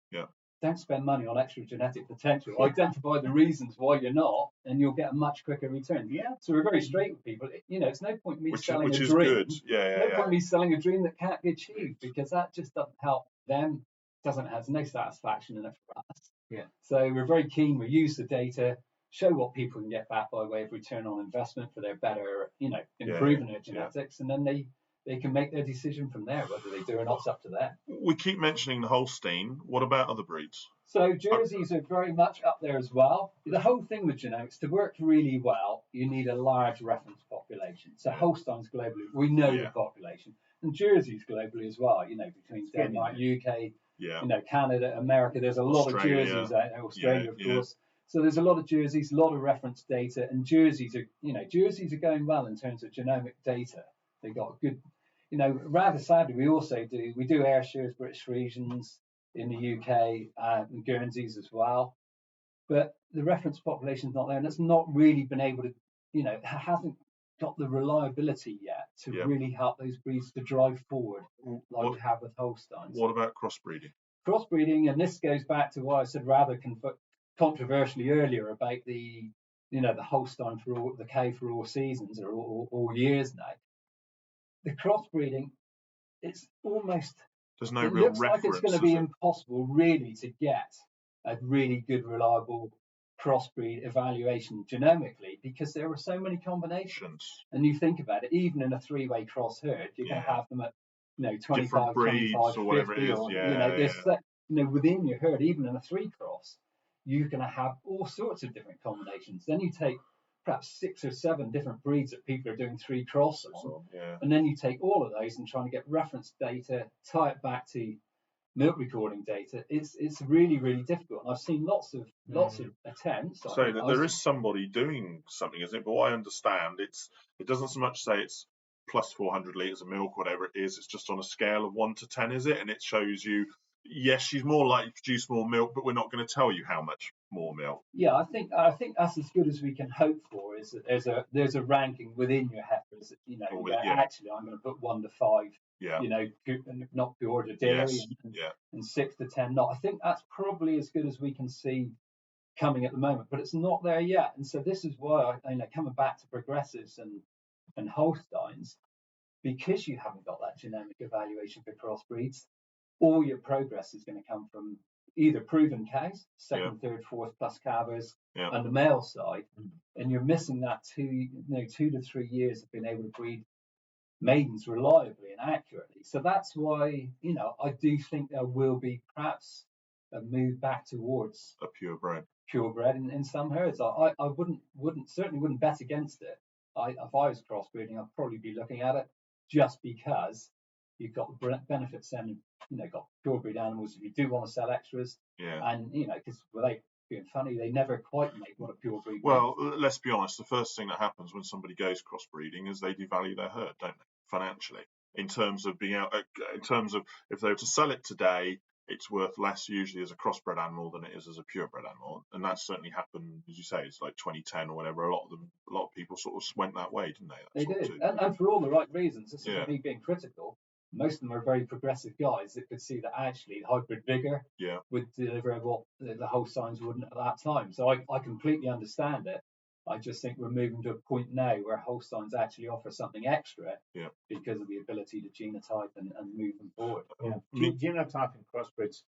don't spend money on extra genetic potential. Identify the reasons why you're not, and you'll get a much quicker return. Yeah. So we're very straight with people. It's no point me selling a dream.
Good. Yeah.
No point me selling a dream that can't be achieved, because that just doesn't help them. Has no satisfaction in it for us.
Yeah.
So we're very keen. We use the data, show what people can get back by way of return on investment for their better, improving their genetics, and then they can make their decision from there, whether they do or not. It's up to them.
We keep mentioning the Holstein. What about other breeds?
So Jerseys are very much up there as well. The whole thing with genomics, to work really well, you need a large reference population. So Holsteins globally, we know the population, and Jerseys globally as well. Between Denmark, UK, Canada, America. There's a lot of Jerseys out there. Australia, of course. So there's a lot of Jerseys, a lot of reference data, and Jerseys are going well in terms of genomic data. They got good, rather sadly, we do Ayrshires, British Friesians in the UK, and Guernseys as well. But the reference population's not there, and it's not really been able to, hasn't got the reliability yet to really help those breeds to drive forward like we have with Holsteins.
What about crossbreeding?
Crossbreeding, and this goes back to what I said rather controversially earlier about the Holstein for the cow for all seasons or all years now. The crossbreeding, it's almost
there's no real reference.
It looks like it's going to be impossible really to get a really good, reliable crossbreed evaluation genomically, because there are so many combinations. And you think about it, even in a 3-way cross herd, you're going to have them at 25, 25,
or
50,
whatever it is.
Within your herd, even in a 3 cross, you're going to have all sorts of different combinations. Then you take perhaps 6 or 7 different breeds that people are doing 3 cross on, and then you take all of those and trying to get reference data, tie it back to milk recording data, it's really, really difficult. And I've seen lots of attempts.
So there is somebody doing something, isn't it? But what I understand, it doesn't so much say it's plus 400 litres of milk, whatever it is. It's just on a scale of 1 to 10, is it? And it shows you, yes, she's more likely to produce more milk, but we're not going to tell you how much more milk.
Yeah, I think that's as good as we can hope for. Is that there's a ranking within your heifers. You know, actually, I'm going to put 1 to 5.
Yeah.
You know, not pure to dairy, and 6 to 10 not. I think that's probably as good as we can see coming at the moment, but it's not there yet. And so this is why coming back to progressives and Holsteins, because you haven't got that genomic evaluation for crossbreeds, all your progress is going to come from either proven cows, second, third, fourth plus calvers, on the male side, and you're missing that 2 to 3 years of being able to breed maidens reliably and accurately. So that's why I do think there will be perhaps a move back towards
a purebred
in some herds. I certainly wouldn't bet against it. If I was crossbreeding, I'd probably be looking at it just because you've got the benefits and got purebred animals if you do want to sell extras. And because without being funny, they never quite make what a purebred.
Well, let's be honest. The first thing that happens when somebody goes crossbreeding is they devalue their herd, don't they? Financially, in terms of being out, in terms of if they were to sell it today, it's worth less usually as a crossbred animal than it is as a purebred animal, and that's certainly happened, as you say. It's like 2010 or whatever. A lot of people sort of went that way, didn't they?
They did, and for all the right reasons. This isn't me being critical. Most of them are very progressive guys that could see that actually hybrid vigor would deliver what the Holsteins wouldn't at that time. So I completely understand it. I just think we're moving to a point now where Holsteins actually offer something extra because of the ability to genotype and move them forward.
Genotyping crossbreds,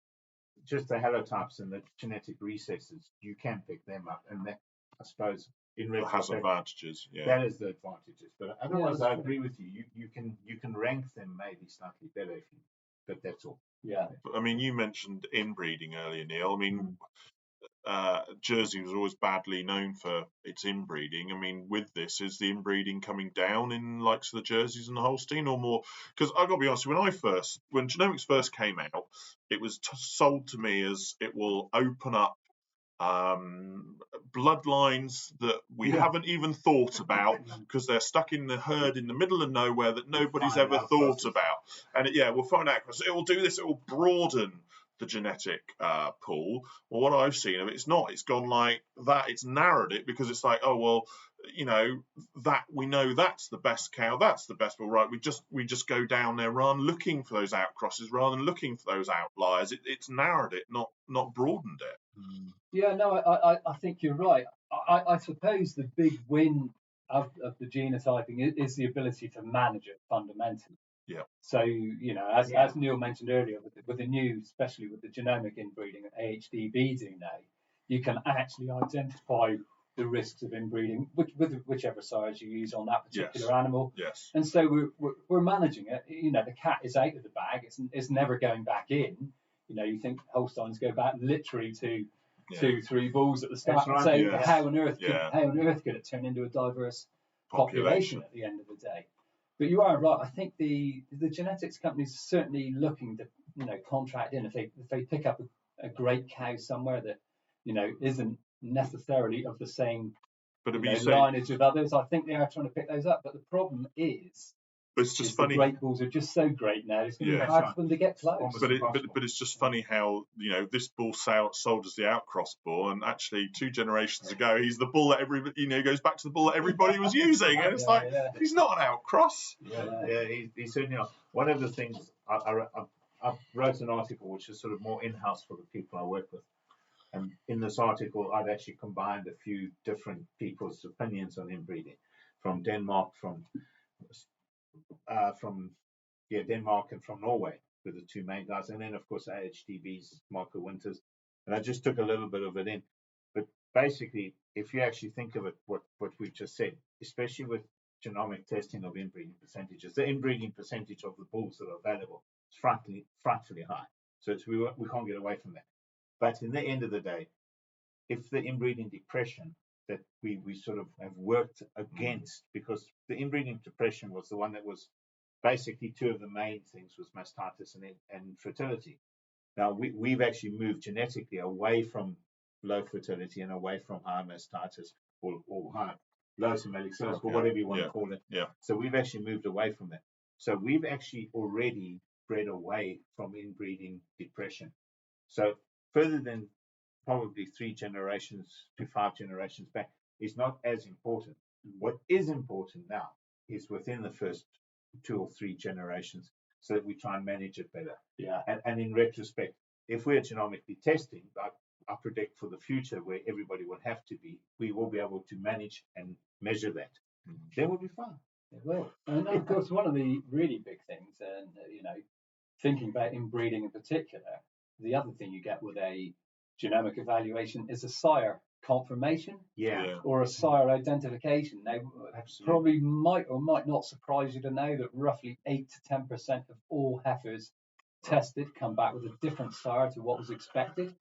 just the halotypes and the genetic recesses, you can pick them up, and that, I suppose, in retrospect,
has advantages.
That is the advantages. But otherwise, I agree with you. You can rank them maybe slightly better but that's all.
Yeah.
I mean, you mentioned inbreeding earlier, Neil. I mean, Jersey was always badly known for its inbreeding. I mean, with this, is the inbreeding coming down in likes of the Jerseys and the Holstein, or more? Because I've got to be honest, when Genomics first came out, it was sold to me as it will open up bloodlines that we haven't even thought about because they're stuck in the herd in the middle of nowhere that nobody's ever thought about. And we'll find out because it will do this. It will broaden the genetic pool. Well, what I've seen of it, it's not. It's gone like that. It's narrowed it because it's like, oh well, that we know that's the best cow, that's the best bull, right? We just go down there rather than looking for those outcrosses, rather than looking for those outliers. It's narrowed it, not broadened it.
Yeah, no, I think you're right. I suppose the big win of the genotyping is the ability to manage it fundamentally.
Yeah.
So, as Neil mentioned earlier, with the new, especially with the genomic inbreeding that AHDB do now, you can actually identify the risks of inbreeding, with whichever size you use on that particular animal.
Yes.
And so we're managing it. The cat is out of the bag. It's never going back in. You think Holsteins go back literally to 2-3 bulls at the start.
Right.
So how on earth could it turn into a diverse population at the end of the day? But you are right. I think the genetics companies are certainly looking to contract in if they pick up a great cow somewhere that isn't necessarily of the same lineage of others. I think they are trying to pick those up. But the problem is,
it's just funny.
The great bulls are just so great now. It's going to be hard for them to get close.
But it's just funny how this bull sold as the outcross bull, and actually 2 generations ago he's the bull that everybody goes back to the bull that everybody was using, and it's he's not an outcross.
He's certainly not. One of the things I wrote an article which is sort of more in-house for the people I work with. And in this article, I'd actually combined a few different people's opinions on inbreeding, from Denmark, from Denmark and from Norway, with the 2 main guys, and then of course AHDB's Marco Winters. And I just took a little bit of it in. But basically, if you actually think of it, what we've just said, especially with genomic testing of inbreeding percentages, the inbreeding percentage of the bulls that are available is frightfully high. So we can't get away from that. But in the end of the day, if the inbreeding depression that we sort of have worked against, because the inbreeding depression was the one that was basically 2 of the main things was mastitis and fertility. Now, we've actually moved genetically away from low fertility and away from high mastitis or high low somatic cells, or whatever you want to call it.
Yeah.
So we've actually moved away from that. So we've actually already bred away from inbreeding depression. So further than probably 3 generations to 5 generations back is not as important. What is important now is within the first 2 or 3 generations, so that we try and manage it better.
Yeah.
And in retrospect, if we're genomically testing, I predict for the future where everybody will have to be, we will be able to manage and measure that. Then we'll be fine.
It will. And of course, one of the really big things, and thinking about inbreeding in particular, the other thing you get with a genomic evaluation is a sire confirmation, or a sire identification. Now, probably might or might not surprise you to know that roughly 8 to 10% of all heifers tested come back with a different sire to what was expected.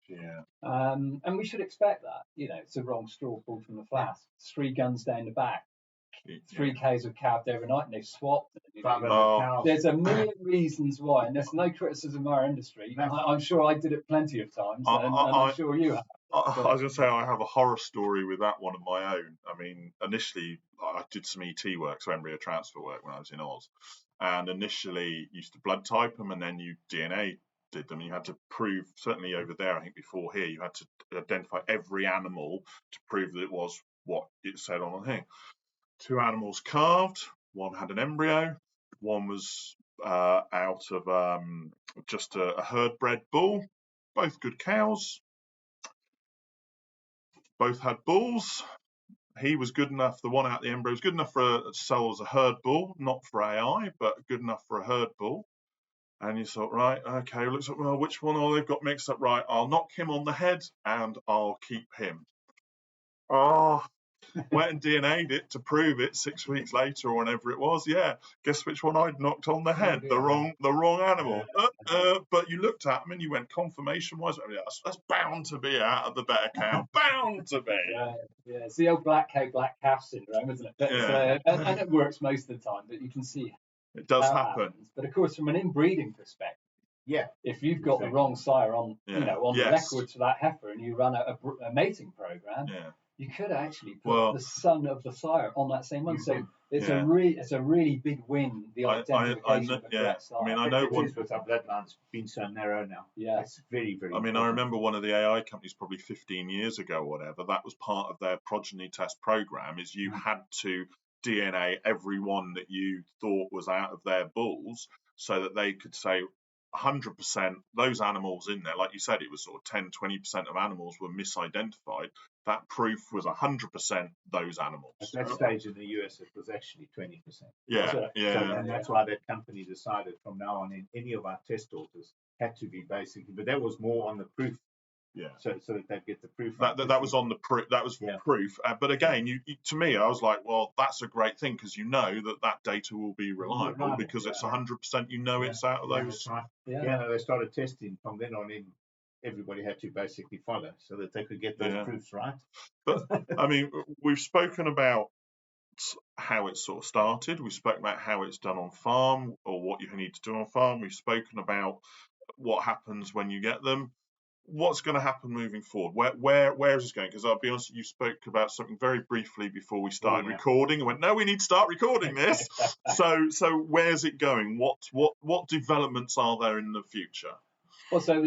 And we should expect that. It's a wrong straw pulled from the flask. 3 guns down the back. 3 cows have calved overnight and they've swapped. There's a million reasons why, and there's no criticism of our industry. I'm sure I did it plenty of times, and I'm sure you have.
I was going to say I have a horror story with that one of my own. I mean, initially I did some ET work, so embryo transfer work, when I was in Oz, and initially you used to blood type them, and then you DNA did them. You had to prove, certainly over there, I think before here, you had to identify every animal to prove that it was what it said on the thing. 2 animals calved, 1 had an embryo, 1 was out of just a herd bred bull, both good cows. Both had bulls. He was good enough, the one out the embryo was good enough for sell as a herd bull, not for AI, but good enough for a herd bull. And you thought, right, okay, looks like, well, which one? Oh, they've got mixed up. Right, I'll knock him on the head and I'll keep him. Oh, went and DNA'd it to prove it 6 weeks later or whenever it was. Yeah, guess which one I'd knocked on the head? The wrong animal. But you looked at them and you went, confirmation wise, that's bound to be out of the better cow. Bound to be.
Yeah, it's the old black cow, black calf syndrome, isn't it? But, and it works most of the time, but you can see
it does happen.
But of course, from an inbreeding perspective, if you've got the wrong sire on, on the records for that heifer, and you run a mating program, you could actually put the son of the sire on that same one. So it's a really big win. The identification of the correct sire.
I mean, I know
with our bloodline's been so narrow now. It's very, very.
I mean, I remember one of the AI companies probably 15 years ago, or whatever. That was part of their progeny test program. Is you had to DNA everyone that you thought was out of their bulls, so that they could say 100% those animals in there, like you said, it was sort of 10-20% of animals were misidentified. That proof was 100% those animals.
At that stage in the US, it was actually 20%.
And
that's why that company decided from now on, in any of our test orders had to be basically, but that was more on the proof. So that they'd get the proof.
That was on the proof. That was proof. But again, you to me, I was like, well, that's a great thing, because you know that data will be reliable because it's 100%. You know, it's out of those.
They started testing from then on in. Everybody had to basically follow so that they could get those proofs right.
But I mean, we've spoken about how it sort of started. We've spoken about how it's done on farm, or what you need to do on farm. We've spoken about what happens when you get them. What's going to happen moving forward? Where is this going? Because I'll be honest, you spoke about something very briefly before we started recording, and went, no, we need to start recording this. So where's it going? What developments are there in the future?
Well, so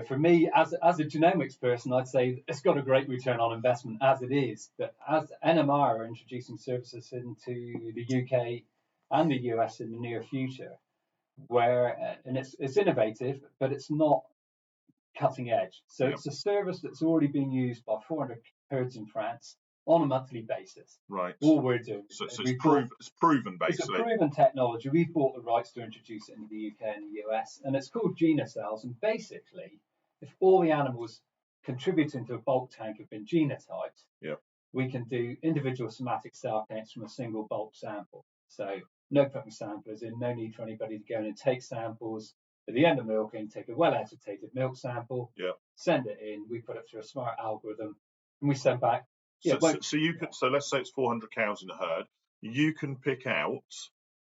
for me as a genomics person, I'd say it's got a great return on investment as it is. But as NMR are introducing services into the UK and the US in the near future, and it's innovative, but it's not cutting edge. So it's a service that's already being used by 400 herds in France on a monthly basis.
Right.
All we're doing.
So it's proven, basically.
It's a proven technology. We've bought the rights to introduce it into the UK and the US, and it's called genocells. And basically, if all the animals contributing to a bulk tank have been genotyped, we can do individual somatic cell counts from a single bulk sample. So no putting samplers in, no need for anybody to go in and take samples. At the end of milking, take a well-agitated milk sample, send it in. We put it through a smart algorithm, and we send back.
So let's say it's 400 cows in a herd. You can pick out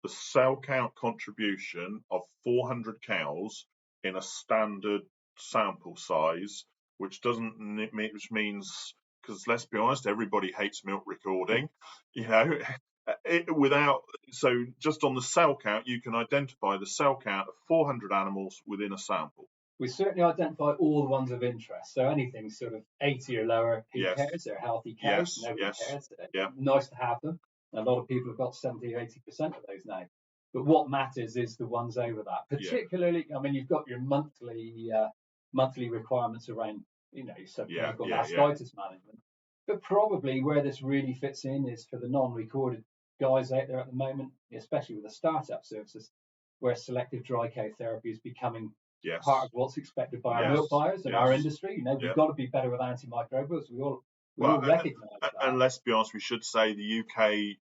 the cell count contribution of 400 cows in a standard sample size, which means, because let's be honest, everybody hates milk recording, so just on the cell count, you can identify the cell count of 400 animals within a sample.
We certainly identify all the ones of interest. So anything sort of 80 or lower, who cares? They're healthy cows. Nobody cares. Nice to have them. A lot of people have got 70 or 80% of those now. But what matters is the ones over that. Particularly, I mean, you've got your monthly requirements around, you've got mastitis management. But probably where this really fits in is for the non-recorded guys out there at the moment, especially with the startup services, where selective dry cow therapy is becoming part of what's expected by our milk buyers and our industry. We've got to be better with antimicrobials. We all recognise that.
And let's be honest, we should say the UK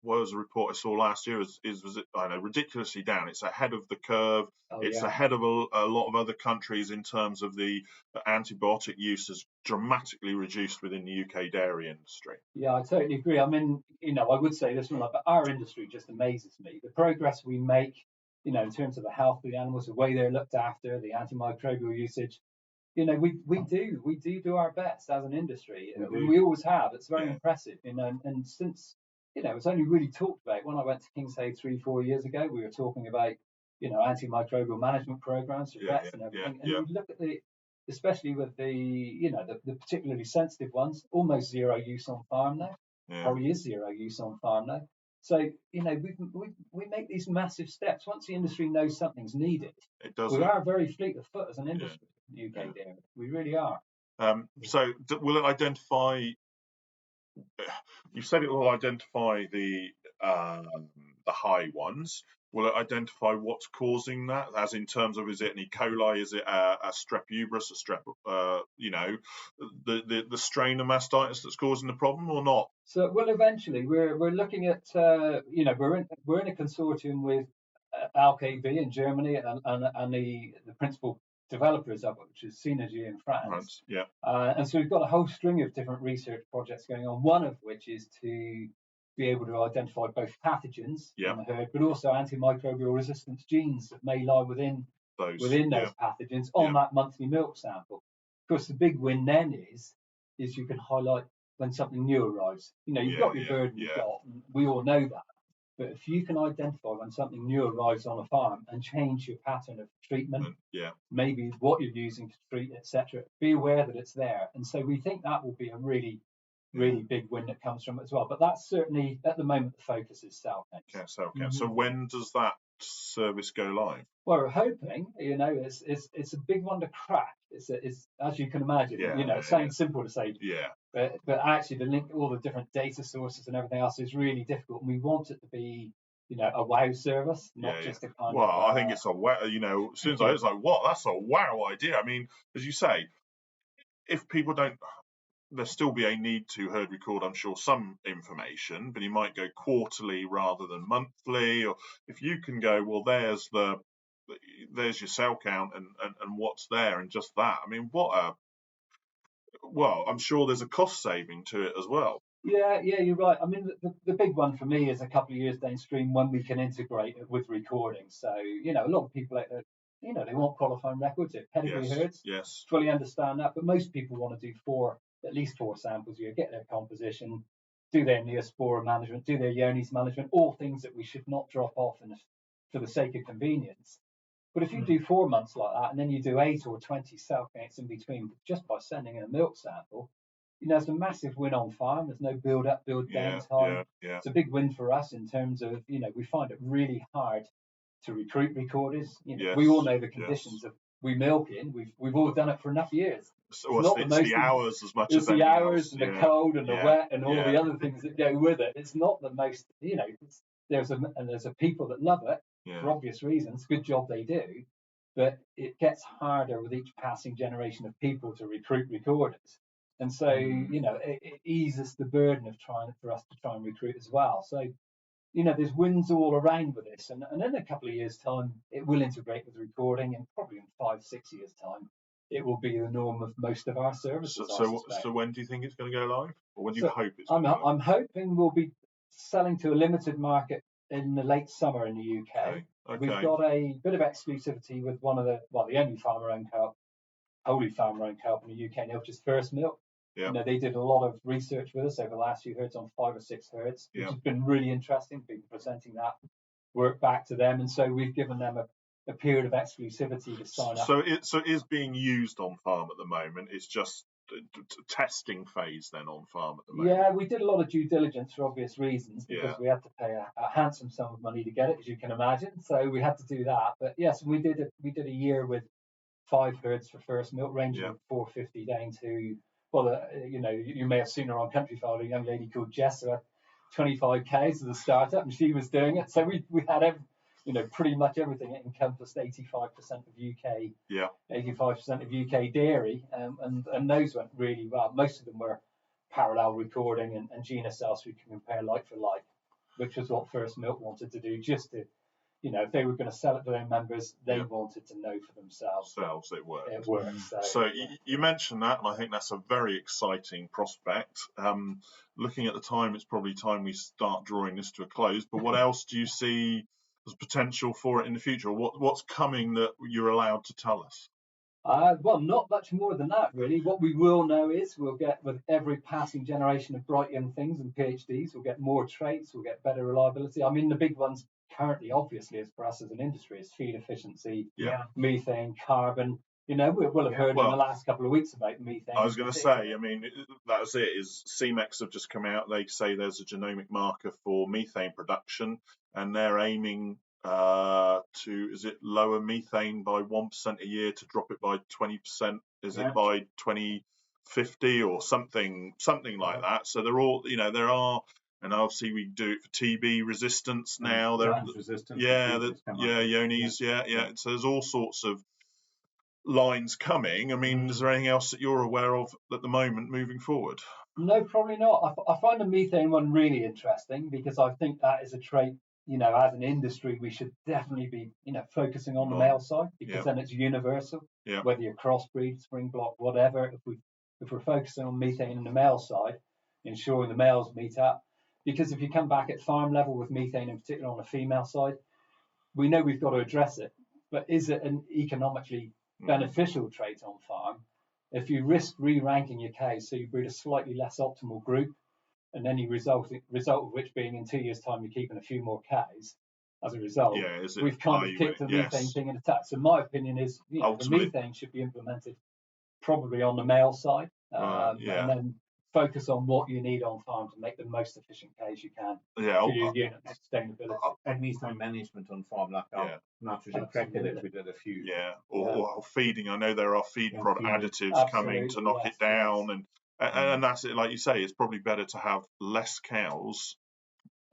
was a report I saw last year was ridiculously down. It's ahead of the curve. It's ahead of a lot of other countries in terms of the antibiotic use has dramatically reduced within the UK dairy industry.
Yeah, I totally agree. I mean, I would say this one, but our industry just amazes me. The progress we make, in terms of the health of the animals, the way they're looked after, the antimicrobial usage. We do our best as an industry. We always have. It's very impressive. And since it's only really talked about. When I went to Kingshead 3-4 years ago, we were talking about antimicrobial management programs for vets and everything. And you look at especially with the particularly sensitive ones, almost zero use on farm now. Probably is zero use on farm now. So we make these massive steps. Once the industry knows something's needed, we are very fleet of foot as an industry in the UK dairy. We really are.
So will it identify? You said it will identify the high ones. Will it identify what's causing that? As in terms of, is it an E. coli? Is it a strep uterus, the strain of mastitis that's causing the problem, or not?
So, well, eventually we're looking at, we're in a consortium with ALKV in Germany and the principal developers of it, which is Synergy in France. And so we've got a whole string of different research projects going on, one of which is to be able to identify both pathogens in the herd, but also antimicrobial resistance genes that may lie within those pathogens on that monthly milk sample. Of course, the big win then is you can highlight when something new arrives. You've got your burden you've got, and we all know that. But if you can identify when something new arrives on a farm and change your pattern of treatment, maybe what you're using to treat, etc., be aware that it's there. And so we think that will be a really big win that comes from it as well. But that's certainly, at the moment, the focus is cell count.
Cell count. So when does that service go live?
Well, we're hoping, it's a big one to crack. It's as you can imagine, it sounds simple to say, but actually to link all the different data sources and everything else is really difficult. And we want it to be, a wow service, not just a kind of.
Well, I think it's a wow. As soon as I was like, what? That's a wow idea. I mean, as you say, if people don't. There'll still be a need to herd record, I'm sure, some information, but you might go quarterly rather than monthly. Or if you can go, well, there's your cell count and what's there, and just that. I mean, I'm sure there's a cost saving to it as well.
Yeah, you're right. I mean, the big one for me is a couple of years downstream when we can integrate it with recording. So, a lot of people out there, they want qualifying records, pedigree herds.
Yes.
Fully understand that, but most people want to do at least four samples a year, get their composition, do their neospora management, do their Ionis management, all things that we should not drop off for the sake of convenience. But if you do 4 months like that, and then you do 8 or 20 cell counts in between just by sending in a milk sample, it's a massive win on farm. There's no build up, build down time. It's a big win for us in terms of, we find it really hard to recruit recorders. We all know the conditions of we milk in. We've all done it for enough years.
So it's the hours as much as
the hours
else.
And the cold and the wet and all the other things that go with it. It's not the most, there's a people that love it for obvious reasons. Good job they do, but it gets harder with each passing generation of people to recruit recorders. And so, it eases the burden for us to try and recruit as well. So, there's wins all around with this. And in a couple of years' time, it will integrate with recording, and probably in 5-6 years' time, it will be the norm of most of our services.
So when do you think it's going to go live? Or when do you hope it's going to go live?
I'm hoping we'll be selling to a limited market in the late summer in the UK.
Okay.
We've got a bit of exclusivity with the only farmer-owned co-op wholly farm-owned company in the UK now, which is First Milk.
Yeah.
You know, they did a lot of research with us over the last few herds on 5 or 6 herds, which has been really interesting. Been presenting that work back to them, and so we've given them a period of exclusivity to sign up.
So it is being used on farm at the moment. It's just testing phase then on farm at the moment.
Yeah, we did a lot of due diligence for obvious reasons because we had to pay a handsome sum of money to get it, as you can imagine. So we had to do that. But yes, we did a year with 5 herds for First Milk, ranging from 450 down to, well, you know, you may have seen her on Countryfile, a young lady called Jess, who had 25 cows as a startup, and she was doing it. So we had pretty much everything. It encompassed 85% of UK, 85% of UK dairy, and those went really well. Most of them were parallel recording and genus cells, so we can compare like for like, which was what First Milk wanted to do, just to, you know, if they were going to sell it to their members, they wanted to know for themselves.
It worked.
It worked.
So you mentioned that, and I think that's a very exciting prospect. Looking at the time, it's probably time we start drawing this to a close. But what else do you see as potential for it in the future? What's coming that you're allowed to tell us?
Well, not much more than that, really. What we will know is we'll get, with every passing generation of bright young things and PhDs, we'll get more traits, we'll get better reliability. I mean, the big ones currently, obviously, is for us as an industry, is feed efficiency, methane, carbon. You know, we'll have heard in the last couple of weeks about methane.
I was going to say, I mean, that's it. Is ChewintheCud have just come out? They say there's a genomic marker for methane production, and they're aiming to, is it lower methane by 1% a year to drop it by 20%? Is it by 2050 or something like that? So they're all, you know, there are. And obviously we do it for TB resistance now.
Resistance.
Yonis, So there's all sorts of lines coming. I mean, is there anything else that you're aware of at the moment moving forward?
No, probably not. I find the methane one really interesting because I think that is a trait, you know, as an industry, we should definitely be, you know, focusing on the male side because then it's universal. Whether you're crossbreed, spring block, whatever. If we're focusing on methane in the male side, ensuring the males meet up. Because if you come back at farm level with methane, in particular on the female side, we know we've got to address it. But is it an economically beneficial trait on farm? If you risk re-ranking your cows, so you breed a slightly less optimal group, and then you result of which being in 2 years' time you're keeping a few more cows. As a result, we've kind of kicked the methane thing in attack. So my opinion is, you know, the methane should be implemented probably on the male side, and then focus on what you need on farm to make the most efficient cows you can for your unit sustainability.
And methane management on farm, like our nitrogen cracker that we did a few.
Or feeding. I know there are feed product additives coming to knock it down, and that's it. Like you say, it's probably better to have less cows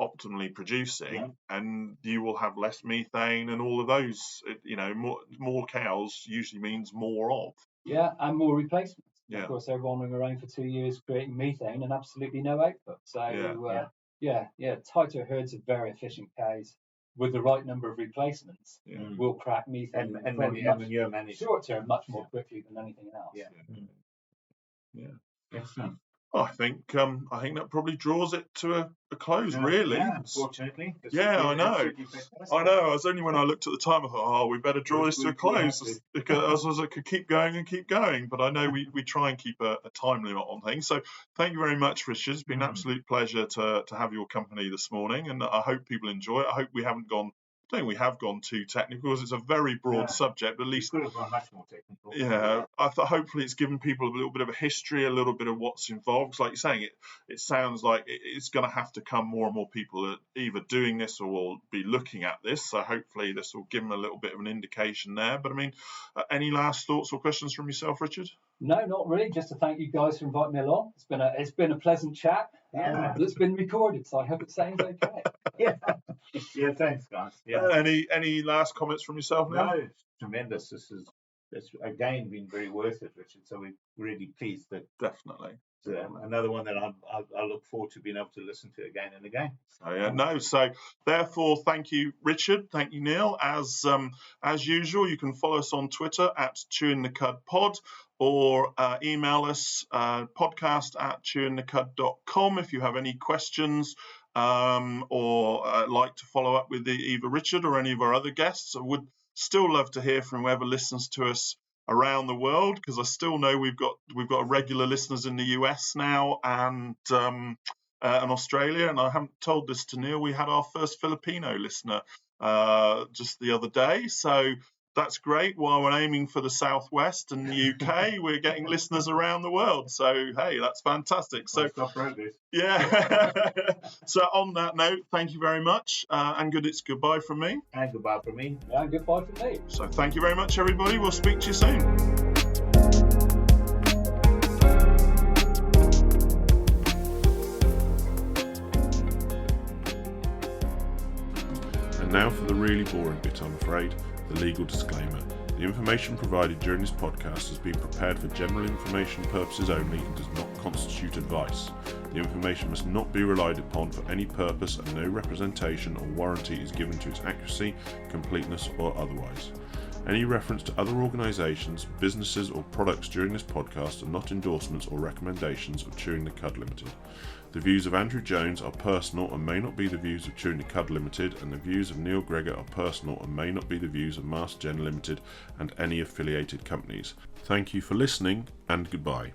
optimally producing, and you will have less methane and all of those. You know, more cows usually means more of.
And more replacements. Of course, they're wandering around for 2 years creating methane and absolutely no output. So, tighter herds of very efficient cows with the right number of replacements will crack methane
and manure management
short term much more quickly than anything else.
Excellent.
I think that probably draws it to a close, really.
Unfortunately.
I know. It was only when I looked at the time I thought, we better draw this to a close because I could keep going. But I know we try and keep a time limit on things. So thank you very much, Richard. It's been an absolute pleasure to have your company this morning, and I hope people enjoy it. I hope we haven't gone. I think we have gone too technical because it's a very broad subject, but at least
we could have gone much more technical.
I thought hopefully it's given people a little bit of a history, a little bit of what's involved. Because like you're saying, it sounds like it's going to have to come more and more people either doing this or will be looking at this. So hopefully this will give them a little bit of an indication there. But I mean, any last thoughts or questions from yourself, Richard?
No, not really. Just to thank you guys for inviting me along. It's been a pleasant chat. It's been recorded, so I hope it sounds okay.
Thanks, guys.
Any last comments from yourself now?
No, it's tremendous. It's again been very worth it, Richard. So we're really pleased that
definitely.
Another one that I look forward to being able to listen to again and again.
So therefore, thank you, Richard. Thank you, Neil. As usual, you can follow us on Twitter at ChewintheCudPod or email us podcast@chewinthecud.com if you have any questions or like to follow up with either Richard or any of our other guests. I would still love to hear from whoever listens to us around the world, because I still know we've got regular listeners in the US now and Australia. And I haven't told this to Neil. We had our first Filipino listener just the other day. So that's great. While we're aiming for the Southwest and the UK, we're getting listeners around the world. So, hey, that's fantastic. So, yeah. So on that note, thank you very much. And it's goodbye from me.
And goodbye from me.
And goodbye from me.
So thank you very much, everybody. We'll speak to you soon.
And now for the really boring bit, I'm afraid, the legal disclaimer. The information provided during this podcast has been prepared for general information purposes only and does not constitute advice. The information must not be relied upon for any purpose, and no representation or warranty is given to its accuracy, completeness or otherwise. Any reference to other organisations, businesses or products during this podcast are not endorsements or recommendations of ChewintheCud Limited. The views of Andrew Jones are personal and may not be the views of ChewintheCud Limited, and the views of Neil Greggor are personal and may not be the views of Master Gen Limited and any affiliated companies. Thank you for listening, and goodbye.